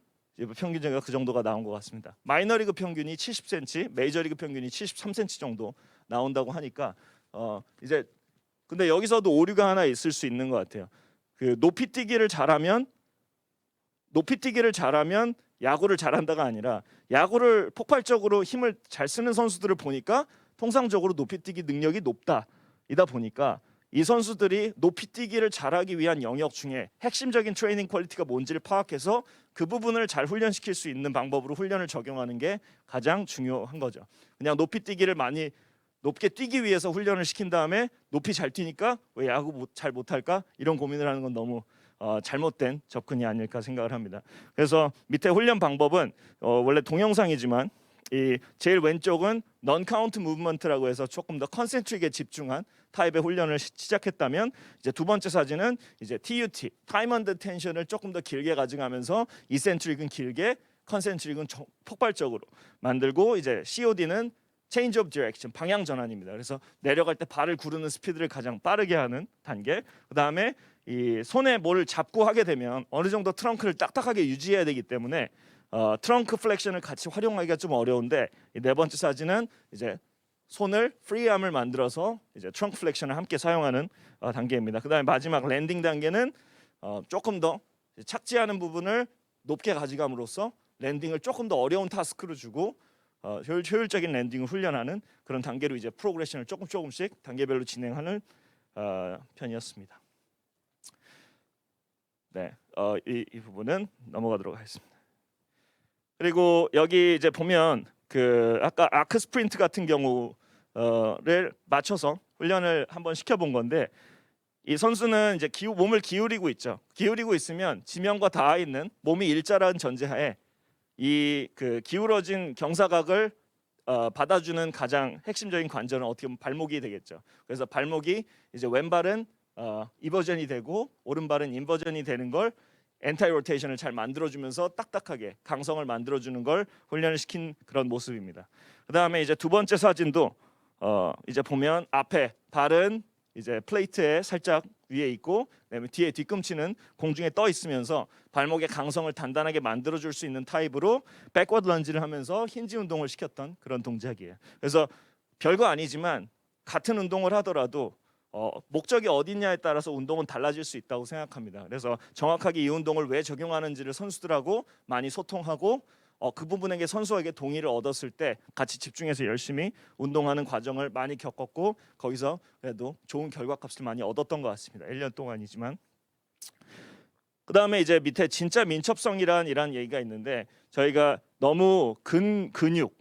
평균적으로 그 정도가 나온 것 같습니다. 마이너리그 평균이 70cm, 메이저리그 평균이 73cm 정도 나온다고 하니까 이제 근데 여기서도 오류가 하나 있을 수 있는 것 같아요. 그 높이뛰기를 잘하면 야구를 잘한다가 아니라 야구를 폭발적으로 힘을 잘 쓰는 선수들을 보니까 통상적으로 높이뛰기 능력이 높다. 이다 보니까 이 선수들이 높이뛰기를 잘하기 위한 영역 중에 핵심적인 트레이닝 퀄리티가 뭔지를 파악해서 그 부분을 잘 훈련시킬 수 있는 방법으로 훈련을 적용하는 게 가장 중요한 거죠. 그냥 높이뛰기를 많이 높게 뛰기 위해서 훈련을 시킨 다음에 높이 잘 뛰니까 왜 야구 잘 못할까? 이런 고민을 하는 건 너무 잘못된 접근이 아닐까 생각을 합니다. 그래서 밑에 훈련 방법은 원래 동영상이지만 이 제일 왼쪽은 non count movement라고 해서 조금 더 컨센트릭에 집중한 타입의 훈련을 시작했다면, 이제 두 번째 사진은 이제 TUT, time under tension을 조금 더 길게 가져가면서 이센트릭은 길게, 컨센트릭은 폭발적으로 만들고, 이제 COD는 change of direction, 방향 전환입니다. 그래서 내려갈 때 발을 구르는 스피드를 가장 빠르게 하는 단계. 그다음에 이 손에 뭘 잡고 하게 되면 어느 정도 트렁크를 딱딱하게 유지해야 되기 때문에 트렁크 플렉션을 같이 활용하기가 좀 어려운데, 이 네 번째 사진은 이제 손을 프리암을 만들어서 이제 트렁크 플렉션을 함께 사용하는 단계입니다. 그다음에 마지막 랜딩 단계는 조금 더 착지하는 부분을 높게 가져감으로써 랜딩을 조금 더 어려운 타스크로 주고 효율적인 랜딩을 훈련하는 그런 단계로 이제 프로그레션을 조금씩 단계별로 진행하는 편이었습니다. 네, 이 부분은 넘어가도록 하겠습니다. 그리고 여기 이제 보면 그 아까 아크 스프린트 같은 경우를 맞춰서 훈련을 한번 시켜본 건데, 이 선수는 이제 몸을 기울이고 있죠. 기울이고 있으면 지면과 닿아 있는 몸이 일자라는 전제하에 이 그 기울어진 경사각을 받아주는 가장 핵심적인 관절은 어떻게 보면 발목이 되겠죠. 그래서 발목이 이제 왼발은 이버전이 되고 오른발은 인버전이 되는 걸 엔타이 로테이션을 잘 만들어주면서 딱딱하게 강성을 만들어주는 걸 훈련을 시킨 그런 모습입니다. 그 다음에 이제 두 번째 사진도 이제 보면 앞에 발은 이제 플레이트에 살짝 위에 있고, 그다음에 뒤에 뒤꿈치는 공중에 떠 있으면서 발목의 강성을 단단하게 만들어줄 수 있는 타입으로 백워드 런지를 하면서 힌지 운동을 시켰던 그런 동작이에요. 그래서 별거 아니지만 같은 운동을 하더라도 목적이 어디냐에 따라서 운동은 달라질 수 있다고 생각합니다. 그래서 정확하게 이 운동을 왜 적용하는지를 선수들하고 많이 소통하고 그 부분에게 선수에게 동의를 얻었을 때 같이 집중해서 열심히 운동하는 과정을 많이 겪었고, 거기서 그래도 좋은 결과값을 많이 얻었던 것 같습니다. 1년 동안이지만. 그 다음에 이제 밑에 진짜 민첩성이란 얘기가 있는데, 저희가 너무 근육,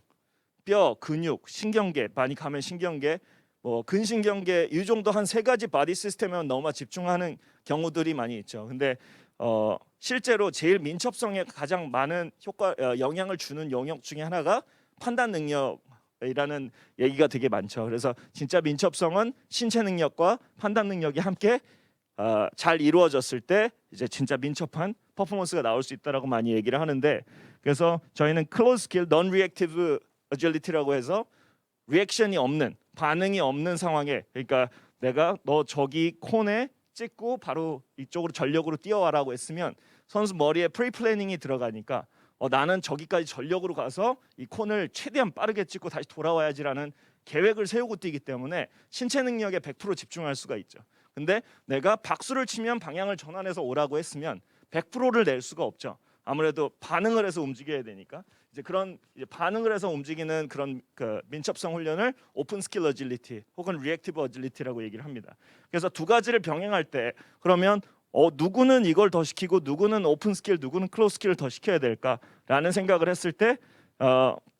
뼈, 근육, 신경계 많이 가면 신경계, 뭐 근신경계 이 정도 한 세 가지 바디 시스템에 너무 집중하는 경우들이 많이 있죠. 근데 실제로 제일 민첩성에 가장 많은 영향을 주는 영역 중에 하나가 판단 능력이라는 얘기가 되게 많죠. 그래서 진짜 민첩성은 신체 능력과 판단 능력이 함께 잘 이루어졌을 때 이제 진짜 민첩한 퍼포먼스가 나올 수 있다라고 많이 얘기를 하는데, 그래서 저희는 클로즈 스킬 non reactive agility라고 해서 리액션이 없는, 반응이 없는 상황에, 그러니까 내가 너 저기 콘에 찍고 바로 이쪽으로 전력으로 뛰어와라고 했으면 선수 머리에 프리플래닝이 들어가니까 나는 저기까지 전력으로 가서 이 콘을 최대한 빠르게 찍고 다시 돌아와야지라는 계획을 세우고 뛰기 때문에 신체 능력에 100% 집중할 수가 있죠. 근데 내가 박수를 치면 방향을 전환해서 오라고 했으면 100%를 낼 수가 없죠. 아무래도 반응을 해서 움직여야 되니까 이제 그런 반응을 해서 움직이는 그런 그 민첩성 훈련을 오픈 스킬 어질리티 혹은 리액티브 어질리티라고 얘기를 합니다. 그래서 두 가지를 병행할 때 그러면 누구는 이걸 더 시키고 누구는 오픈 스킬, 누구는 클로즈 스킬을 더 시켜야 될까라는 생각을 했을 때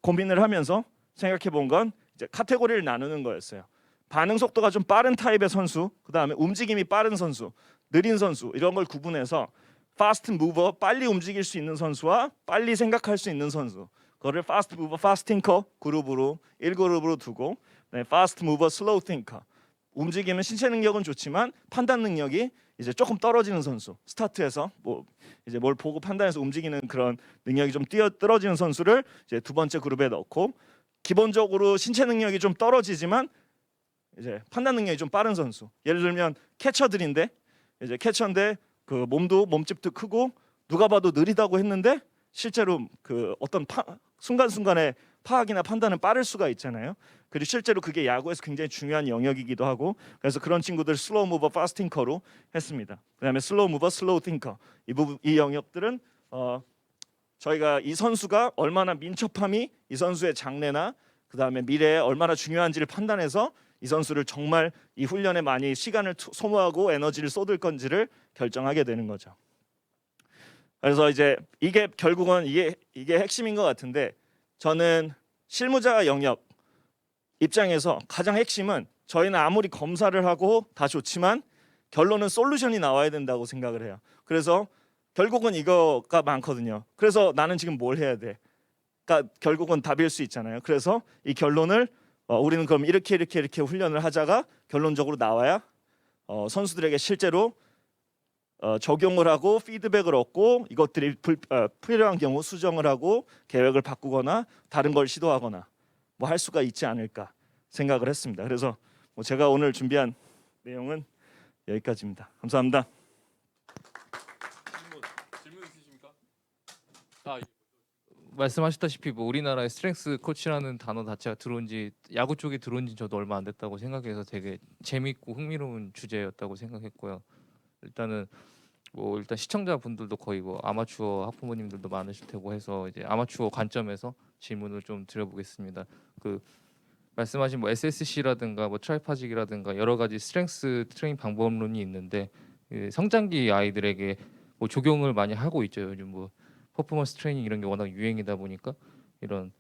고민을 하면서 생각해 본 건 이제 카테고리를 나누는 거였어요. 반응 속도가 좀 빠른 타입의 선수, 그 다음에 움직임이 빠른 선수, 느린 선수 이런 걸 구분해서 fast mover, 빨리 움직일 수 있는 선수와 빨리 생각할 수 있는 선수, 그거를 fast mover, fast thinker 그룹으로 1그룹으로 두고, 네, fast mover, slow thinker, 움직이면 신체 능력은 좋지만 판단 능력이 이제 조금 떨어지는 선수, 스타트에서 뭐 이제 뭘 보고 판단해서 움직이는 그런 능력이 좀 떨어지는 선수를 이제 두 번째 그룹에 넣고, 기본적으로 신체 능력이 좀 떨어지지만 이제 판단 능력이 좀 빠른 선수, 예를 들면 캐쳐들인데 이제 캐쳐인데 그 몸집도 크고 누가 봐도 느리다고 했는데 실제로 그 어떤 순간순간에 파악이나 판단은 빠를 수가 있잖아요. 그리고 실제로 그게 야구에서 굉장히 중요한 영역이기도 하고, 그래서 그런 친구들 슬로우 무버, 파스트 팅커로 했습니다. 그다음에 슬로우 무버, 슬로우 팅커 이 영역들은 저희가 이 선수가 얼마나 민첩함이 이 선수의 장래나 그다음에 미래에 얼마나 중요한지를 판단해서 이 선수를 정말 이 훈련에 많이 시간을 소모하고 에너지를 쏟을 건지를 결정하게 되는 거죠. 그래서 이제 이게 결국은 이게 핵심인 것 같은데, 저는 실무자 영역 입장에서 가장 핵심은 저희는 아무리 검사를 하고 다 좋지만 결론은 솔루션이 나와야 된다고 생각을 해요. 그래서 결국은 이거가 많거든요. 그래서 나는 지금 뭘 해야 돼? 결국은 답일 수 있잖아요. 그래서 이 결론을 우리는 그럼 이렇게 훈련을 하자가 결론적으로 나와야 선수들에게 실제로 적용을 하고 피드백을 얻고 이것들이 필요한 경우 수정을 하고 계획을 바꾸거나 다른 걸 시도하거나 뭐 할 수가 있지 않을까 생각을 했습니다. 그래서 뭐 제가 오늘 준비한 내용은 여기까지입니다. 감사합니다. 질문 있으십니까? 말씀하셨다시피 뭐 우리나라의 스트렝스 코치라는 단어 자체가 들어온지 야구 쪽에 들어온지 저도 얼마 안 됐다고 생각해서 되게 재밌고 흥미로운 주제였다고 생각했고요. 일단은 뭐 일단 시청자분들도 거의 뭐 아마추어 학부모님들도 많으실 테고 해서 이제 아마추어 관점에서 질문을 좀 드려보겠습니다. 그 말씀하신 뭐 SSC라든가 뭐 트라이파직이라든가 여러 가지 스트렝스 트레이닝 방법론이 있는데 그 성장기 아이들에게 뭐 적용을 많이 하고 있죠. 요즘 뭐 퍼포먼스 트레이닝 이런 게 워낙 유행이다 보니까 이런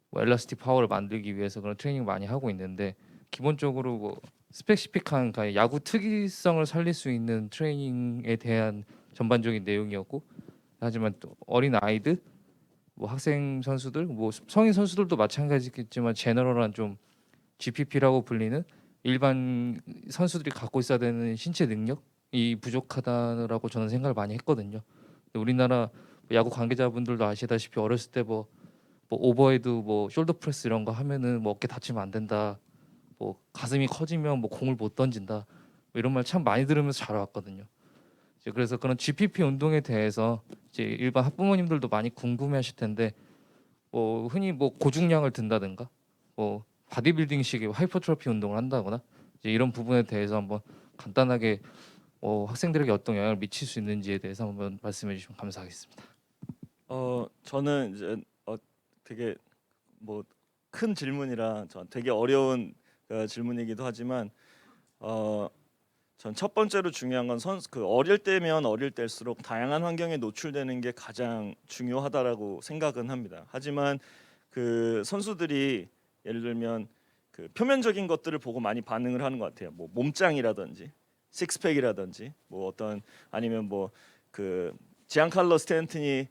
뭐 엘라스틱 파워를 만들기 위해서 그런 트레이닝 많이 하고 있는데 기본적으로 뭐 스페시픽한 야구 특이성을 살릴 수 있는 트레이닝에 대한 전반적인 내용이었고 하지만 또 어린 아이들 뭐 학생 선수들 뭐 성인 선수들도 마찬가지겠지만 제너럴한 좀 GPP라고 불리는 일반 선수들이 갖고 있어야 되는 신체 능력이 부족하다라고 저는 생각을 많이 했거든요. 근데 우리나라 야구 관계자분들도 아시다시피 어렸을 때 뭐 오버헤드 뭐 숄더 프레스 이런 거 하면은 뭐 어깨 다치면 안 된다. 뭐 가슴이 커지면 뭐 공을 못 던진다. 뭐 이런 말 참 많이 들으면서 자라왔거든요. 이제 그래서 그런 GPP 운동에 대해서 이제 일반 학부모님들도 많이 궁금해하실 텐데 뭐 흔히 뭐 고중량을 든다든가 뭐 바디빌딩식의 하이퍼트로피 운동을 한다거나 이제 이런 부분에 대해서 한번 간단하게 학생들에게 어떤 영향을 미칠 수 있는지에 대해서 한번 말씀해 주시면 감사하겠습니다. 저는 이제 되게 뭐 큰 질문이라 되게 어려운 질문이기도 하지만 전 첫 번째로 중요한 건 어릴 때면 어릴 때일수록 다양한 환경에 노출되는 게 가장 중요하다라고 생각은 합니다. 하지만 그 선수들이 예를 들면 그 표면적인 것들을 보고 많이 반응을 하는 것 같아요. 뭐 몸짱이라든지 식스팩이라든지 뭐 어떤 아니면 뭐 그 지안칼로 스탠튼이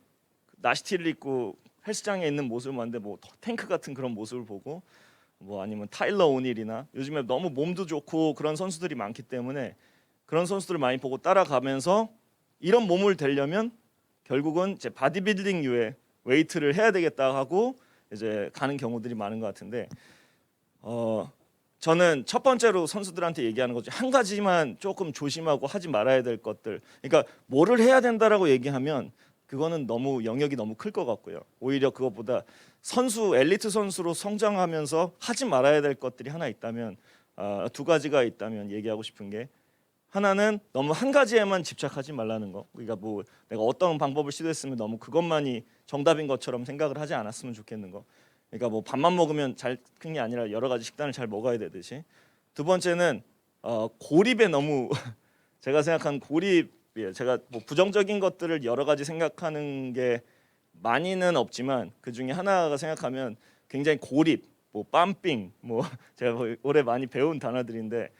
나시티를 입고 헬스장에 있는 모습을 봤는데 뭐 탱크 같은 그런 모습을 보고 뭐 아니면 타일러 오닐이나 요즘에 너무 몸도 좋고 그런 선수들이 많기 때문에 그런 선수들을 많이 보고 따라가면서 이런 몸을 되려면 결국은 이제 바디빌딩류의 웨이트를 해야 되겠다 하고 이제 가는 경우들이 많은 것 같은데 저는 첫 번째로 선수들한테 얘기하는 거죠. 한 가지만 조금 조심하고 하지 말아야 될 것들. 그러니까 뭐를 해야 된다라고 얘기하면 그거는 너무 영역이 너무 클 것 같고요. 오히려 그것보다 엘리트 선수로 성장하면서 하지 말아야 될 것들이 하나 있다면 두 가지가 있다면 얘기하고 싶은 게 하나는 너무 한 가지에만 집착하지 말라는 거. 그러니까 뭐 내가 어떤 방법을 시도했으면 너무 그것만이 정답인 것처럼 생각을 하지 않았으면 좋겠는 거. 그러니까 뭐 밥만 먹으면 잘 큰 게 아니라 여러 가지 식단을 잘 먹어야 되듯이. 두 번째는 고립에 너무 제가 생각한 고립이에요. 제가 뭐 부정적인 것들을 여러 가지 생각하는 게 많이는 없지만 그 중에 하나가 생각하면 굉장히 고립, 뭐 빰핑, 뭐 제가 올해 많이 배운 단어들인데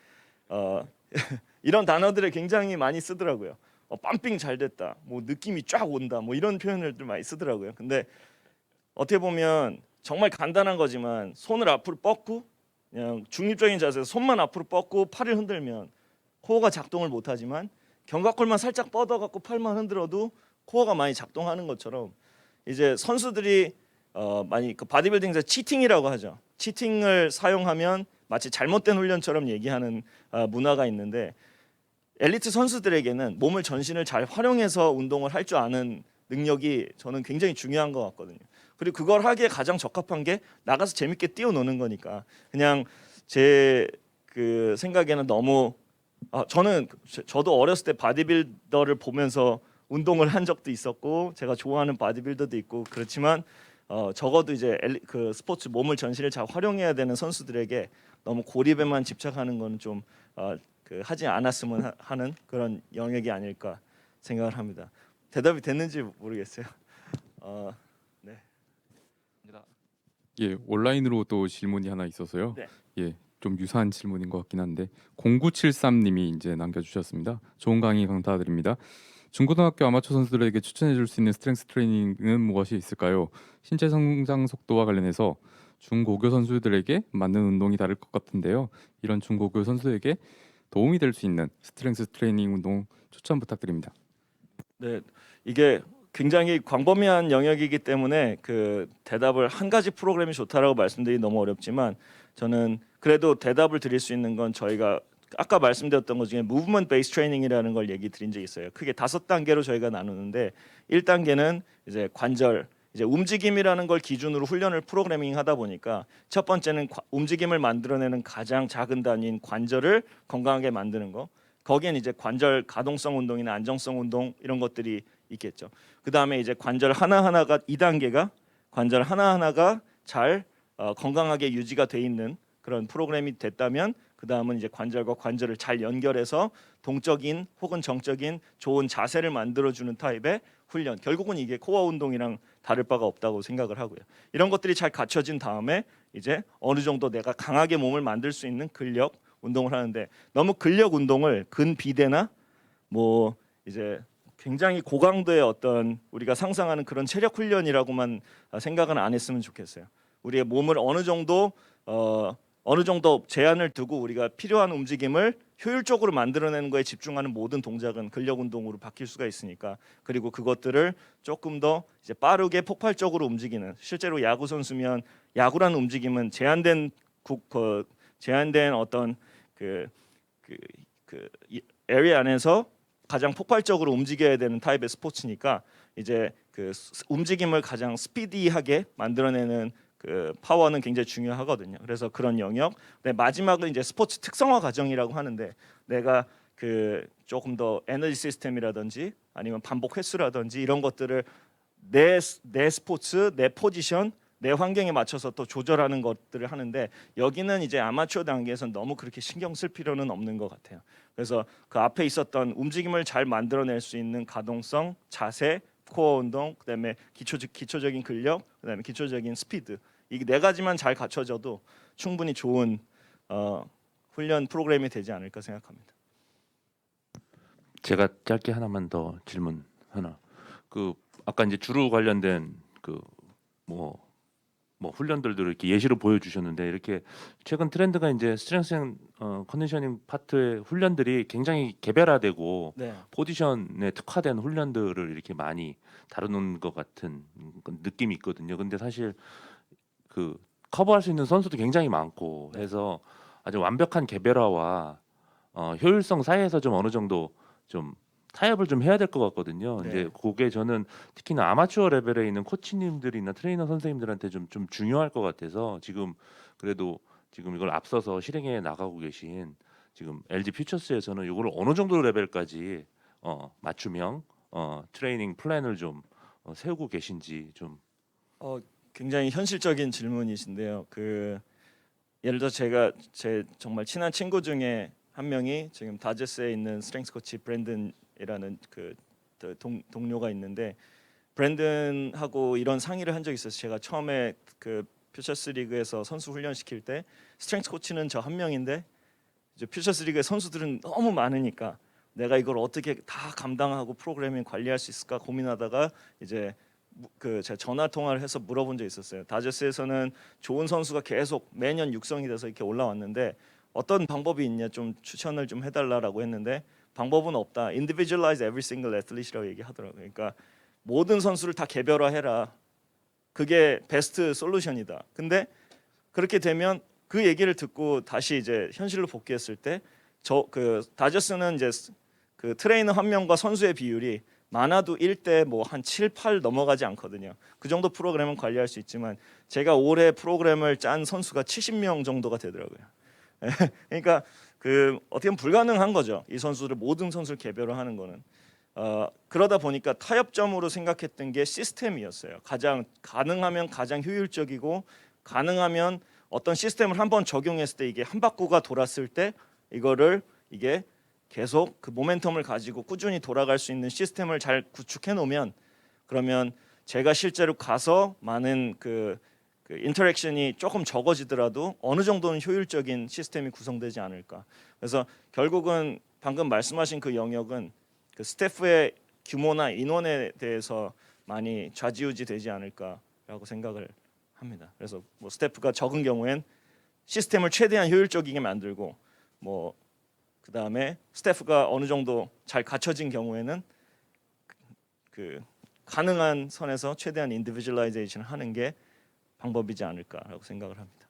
이런 단어들을 굉장히 많이 쓰더라고요. 빰핑 잘 됐다, 뭐 느낌이 쫙 온다, 뭐 이런 표현들을 많이 쓰더라고요. 근데 어떻게 보면 정말 간단한 거지만 손을 앞으로 뻗고 그냥 중립적인 자세에서 손만 앞으로 뻗고 팔을 흔들면 코어가 작동을 못하지만 견갑골만 살짝 뻗어갖고 팔만 흔들어도 코어가 많이 작동하는 것처럼 이제 선수들이 많이 그 바디빌딩에서 치팅이라고 하죠. 치팅을 사용하면 마치 잘못된 훈련처럼 얘기하는 문화가 있는데 엘리트 선수들에게는 몸을 전신을 잘 활용해서 운동을 할 줄 아는 능력이 저는 굉장히 중요한 것 같거든요. 그리고 그걸 하기에 가장 적합한 게 나가서 재밌게 뛰어노는 거니까 그냥 제 그 생각에는 너무 저도 어렸을 때 바디빌더를 보면서 운동을 한 적도 있었고 제가 좋아하는 바디빌더도 있고 그렇지만 적어도 이제 그 스포츠 몸을 전신을 잘 활용해야 되는 선수들에게 너무 고립에만 집착하는 건 좀 하지 않았으면 하는 그런 영역이 아닐까 생각을 합니다. 대답이 됐는지 모르겠어요. 네. 예, 온라인으로 또 질문이 하나 있어서요. 네. 예, 좀 유사한 질문인 것 같긴 한데 0973님이 이제 남겨주셨습니다. 좋은 강의 감사드립니다. 중고등학교 아마추어 선수들에게 추천해 줄 수 있는 스트렝스 트레이닝은 무엇이 있을까요? 신체 성장 속도와 관련해서 중고교 선수들에게 맞는 운동이 다를 것 같은데요. 이런 중고교 선수에게 도움이 될 수 있는 스트렝스 트레이닝 운동 추천 부탁드립니다. 네, 이게 굉장히 광범위한 영역이기 때문에 그 대답을 한 가지 프로그램이 좋다라고 말씀드리기 너무 어렵지만 저는 그래도 대답을 드릴 수 있는 건 저희가 아까 말씀드렸던 것 중에 무브먼트 베이스 트레이닝이라는 걸 얘기 드린 적이 있어요. 크게 5단계로 저희가 나누는데 1단계는 이제 관절 이제 움직임이라는 걸 기준으로 훈련을 프로그래밍 하다 보니까 첫 번째는 움직임을 만들어내는 가장 작은 단위인 관절을 건강하게 만드는 거. 거기엔 이제 관절 가동성 운동이나 안정성 운동 이런 것들이 있겠죠. 그 다음에 이제 관절 하나하나가 2단계가 관절 하나하나가 잘 건강하게 유지가 돼 있는 그런 프로그램이 됐다면 그 다음은 이제 관절과 관절을 잘 연결해서 동적인 혹은 정적인 좋은 자세를 만들어주는 타입의 훈련. 결국은 이게 코어 운동이랑 다를 바가 없다고 생각을 하고요. 이런 것들이 잘 갖춰진 다음에 이제 어느 정도 내가 강하게 몸을 만들 수 있는 근력 운동을 하는데 너무 근력 운동을 근비대나 뭐 이제 굉장히 고강도의 어떤 우리가 상상하는 그런 체력 훈련이라고만 생각은 안 했으면 좋겠어요. 우리의 몸을 어느 정도 제한을 두고 우리가 필요한 움직임을 효율적으로 만들어내는 거에 집중하는 모든 동작은 근력 운동으로 바뀔 수가 있으니까 그리고 그것들을 조금 더 이제 빠르게 폭발적으로 움직이는 실제로 야구 선수면 야구라는 움직임은 제한된 어떤 그 에리어 안에서 가장 폭발적으로 움직여야 되는 타입의 스포츠니까 이제 그 움직임을 가장 스피디하게 만들어내는 그 파워는 굉장히 중요하거든요. 그래서 그런 영역. 네, 마지막은 이제 스포츠 특성화 과정이라고 하는데 내가 그 조금 더 에너지 시스템이라든지 아니면 반복 횟수라든지 이런 것들을 내 스포츠, 내 포지션, 내 환경에 맞춰서 또 조절하는 것들을 하는데 여기는 이제 아마추어 단계에서는 너무 그렇게 신경 쓸 필요는 없는 것 같아요. 그래서 그 앞에 있었던 움직임을 잘 만들어낼 수 있는 가동성, 자세, 코어 운동, 그다음에 기초적인 근력, 그다음에 기초적인 스피드 이 네 가지만 잘 갖춰져도 충분히 좋은 훈련 프로그램이 되지 않을까 생각합니다. 제가 짧게 하나만 더 질문 하나. 그 아까 이제 주루 관련된 그 뭐 훈련들도 이렇게 예시로 보여주셨는데 이렇게 최근 트렌드가 이제 스트렝스 앤 컨디셔닝 파트의 훈련들이 굉장히 개별화되고 네. 포지션에 특화된 훈련들을 이렇게 많이 다루는 것 같은 느낌이 있거든요. 근데 사실 그 커버할 수 있는 선수도 굉장히 많고 해서 아주 완벽한 개별화와 효율성 사이에서 좀 어느 정도 좀 타협을 좀 해야 될 것 같거든요. 네. 이제 그게 저는 특히나 아마추어 레벨에 있는 코치님들이나 트레이너 선생님들한테 좀 중요할 것 같아서 지금 그래도 지금 이걸 앞서서 실행해 나가고 계신 지금 LG 퓨처스에서는 이걸 어느 정도 레벨까지 맞춤형 트레이닝 플랜을 좀 세우고 계신지 좀. 굉장히 현실적인 질문이신데요. 그 예를 들어 제가 제 정말 친한 친구 중에 한 명이 지금 다저스에 있는 스트렝스 코치 브랜든이라는 그 동료가 있는데 브랜든하고 이런 상의를 한 적이 있어서 제가 처음에 그 퓨처스 리그에서 선수 훈련 시킬 때 스트렝스 코치는 저 한 명인데 이제 퓨처스 리그의 선수들은 너무 많으니까 내가 이걸 어떻게 다 감당하고 프로그래밍 관리할 수 있을까 고민하다가 이제 제가 전화 통화를 해서 물어본 적이 있었어요. 다저스에서는 좋은 선수가 계속 매년 육성이 돼서 이렇게 올라왔는데 어떤 방법이 있냐 좀 추천을 좀 해달라고 했는데 방법은 없다. Individualize every single athlete이라고 얘기하더라고요. 그러니까 모든 선수를 다 개별화해라. 그게 베스트 솔루션이다. 근데 그렇게 되면 그 얘기를 듣고 다시 이제 현실로 복귀했을 때 다저스는 이제 그 트레이너 한 명과 선수의 비율이 많아도 1대 뭐 한 7, 8 넘어가지 않거든요. 그 정도 프로그램은 관리할 수 있지만 제가 올해 프로그램을 짠 선수가 70명 정도가 되더라고요. 그러니까 그 어떻게 보면 불가능한 거죠. 이 선수를 모든 선수를 개별화하는 거는. 그러다 보니까 타협점으로 생각했던 게 시스템이었어요. 가능하면 가장 효율적이고 가능하면 어떤 시스템을 한번 적용했을 때 이게 한 바퀴가 돌았을 때 이게 계속 그 모멘텀을 가지고 꾸준히 돌아갈 수 있는 시스템을 잘 구축해 놓으면 그러면 제가 실제로 가서 많은 그 인터랙션이 조금 적어지더라도 어느 정도는 효율적인 시스템이 구성되지 않을까. 그래서 결국은 방금 말씀하신 그 영역은 그 스태프의 규모나 인원에 대해서 많이 좌지우지 되지 않을까라고 생각을 합니다. 그래서 뭐 스태프가 적은 경우엔 시스템을 최대한 효율적이게 만들고 뭐 그다음에 스태프가 어느 정도 잘 갖춰진 경우에는 그 가능한 선에서 최대한 인디비주얼라이제이션을 하는 게 방법이지 않을까라고 생각을 합니다.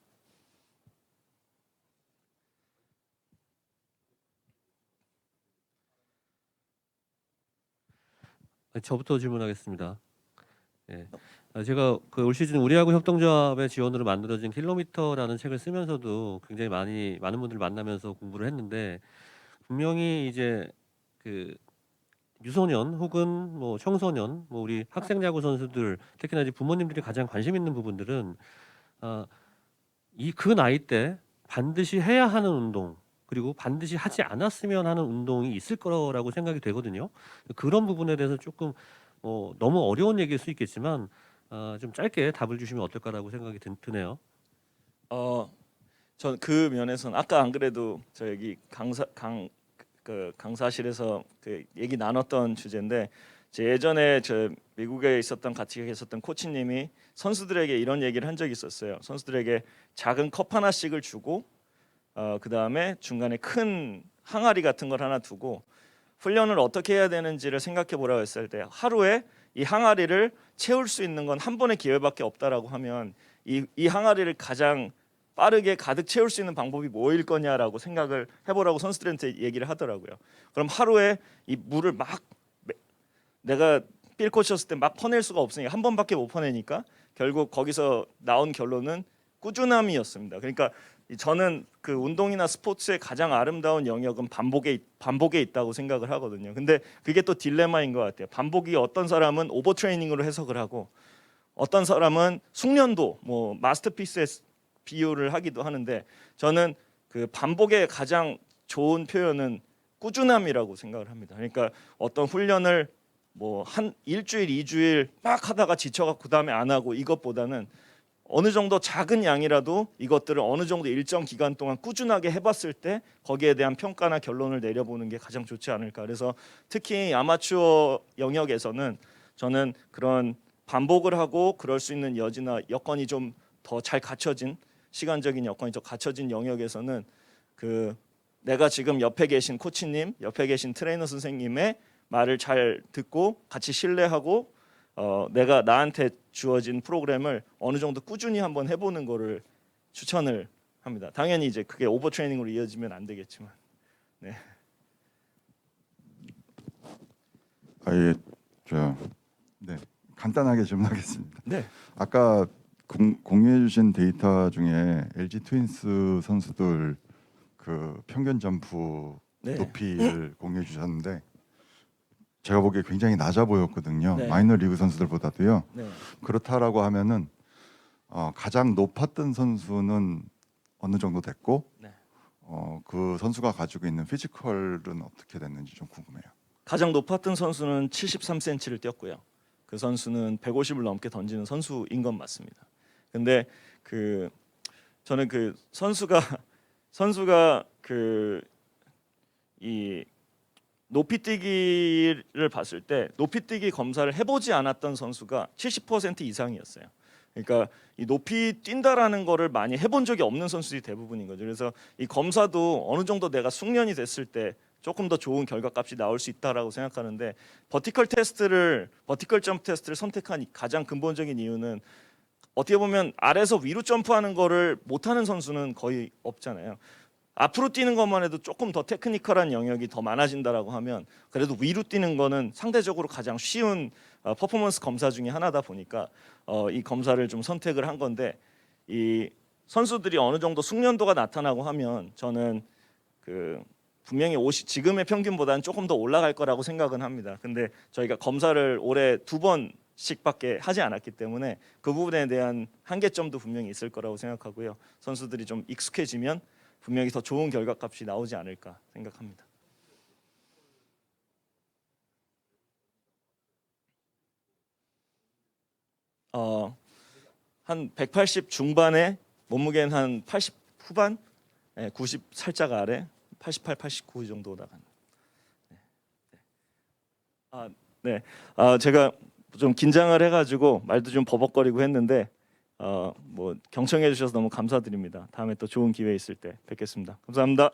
저부터 질문하겠습니다. 예. 제가 그 올 시즌 우리하고 협동조합의 지원으로 만들어진 킬로미터라는 책을 쓰면서도 굉장히 많은 분들 만나면서 공부를 했는데 분명히 이제 그 유소년 혹은 뭐 청소년, 뭐 우리 학생 야구 선수들 특히나 이제 부모님들이 가장 관심 있는 부분들은 이 그 나이 때 반드시 해야 하는 운동 그리고 반드시 하지 않았으면 하는 운동이 있을 거라고 생각이 되거든요. 그런 부분에 대해서 조금 너무 어려운 얘기일 수 있겠지만 좀 짧게 답을 주시면 어떨까라고 생각이 드네요. 전 그 면에서는 아까 안 그래도 저 여기 강사실에서 그 얘기 나눴던 주제인데 제 예전에 저 미국에 있었던 같이 계셨던 코치님이 선수들에게 이런 얘기를 한 적이 있었어요. 선수들에게 작은 컵 하나씩을 주고 그 다음에 중간에 큰 항아리 같은 걸 하나 두고 훈련을 어떻게 해야 되는지를 생각해 보라고 했을 때 하루에 이 항아리를 채울 수 있는 건 한 번의 기회밖에 없다라고 하면 이 항아리를 가장 빠르게 가득 채울 수 있는 방법이 뭐일 거냐라고 생각을 해보라고 선수들한테 얘기를 하더라고요. 그럼 하루에 이 물을 막 내가 필 코치였을 때 막 퍼낼 수가 없으니까 한 번밖에 못 퍼내니까 결국 거기서 나온 결론은 꾸준함이었습니다. 그러니까 저는 그 운동이나 스포츠의 가장 아름다운 영역은 반복에 있다고 생각을 하거든요. 근데 그게 또 딜레마인 것 같아요. 반복이 어떤 사람은 오버 트레이닝으로 해석을 하고 어떤 사람은 숙련도 뭐 마스터피스에 비유를 하기도 하는데 저는 그 반복의 가장 좋은 표현은 꾸준함이라고 생각을 합니다. 그러니까 어떤 훈련을 뭐 한 일주일, 2주일 막 하다가 지쳐갖고 그다음에 안 하고 이것보다는 어느 정도 작은 양이라도 이것들을 어느 정도 일정 기간 동안 꾸준하게 해봤을 때 거기에 대한 평가나 결론을 내려보는 게 가장 좋지 않을까. 그래서 특히 아마추어 영역에서는 저는 그런 반복을 하고 그럴 수 있는 여지나 여건이 좀 더 잘 갖춰진 시간적인 여건이 더 갖춰진 영역에서는 그 내가 지금 옆에 계신 코치님, 옆에 계신 트레이너 선생님의 말을 잘 듣고 같이 신뢰하고 내가 나한테 주어진 프로그램을 어느 정도 꾸준히 한번 해보는 거를 추천을 합니다. 당연히 이제 그게 오버 트레이닝으로 이어지면 안 되겠지만, 네. 예, 네, 간단하게 질문하겠습니다. 네. 아까 공유해주신 데이터 중에 LG 트윈스 선수들 그 평균 점프 네. 높이를 공유해 주셨는데 제가 보기에 굉장히 낮아 보였거든요. 네. 마이너 리그 선수들보다도요. 네. 그렇다라고 하면은 가장 높았던 선수는 어느 정도 됐고 네. 그 선수가 가지고 있는 피지컬은 어떻게 됐는지 좀 궁금해요. 가장 높았던 선수는 73cm를 뛰었고요. 그 선수는 150을 넘게 던지는 선수인 건 맞습니다. 근데 그 저는 그 선수가 그 이 높이뛰기를 봤을 때 높이뛰기 검사를 해보지 않았던 선수가 70% 이상이었어요. 그러니까 이 높이 뛴다라는 거를 많이 해본 적이 없는 선수들이 대부분인 거죠. 그래서 이 검사도 어느 정도 내가 숙련이 됐을 때 조금 더 좋은 결과값이 나올 수 있다라고 생각하는데 버티컬 점프 테스트를 선택한 가장 근본적인 이유는 어떻게 보면 아래에서 위로 점프하는 거를 못하는 선수는 거의 없잖아요. 앞으로 뛰는 것만 해도 조금 더 테크니컬한 영역이 더 많아진다라고 하면 그래도 위로 뛰는 거는 상대적으로 가장 쉬운 퍼포먼스 검사 중에 하나다 보니까 이 검사를 좀 선택을 한 건데 이 선수들이 어느 정도 숙련도가 나타나고 하면 저는 그 분명히 지금의 평균보다는 조금 더 올라갈 거라고 생각은 합니다. 근데 저희가 검사를 올해 2번씩밖에 하지 않았기 때문에 그 부분에 대한 한계점도 분명히 있을 거라고 생각하고요. 선수들이 좀 익숙해지면 분명히 더 좋은 결과값이 나오지 않을까 생각합니다. 한 180 중반에 몸무게는 한 80 후반, 90 살짝 아래, 88, 89 정도 나가는. 제가 좀 긴장을 해가지고 말도 좀 버벅거리고 했는데 뭐 경청해 주셔서 너무 감사드립니다. 다음에 또 좋은 기회 있을 때 뵙겠습니다. 감사합니다.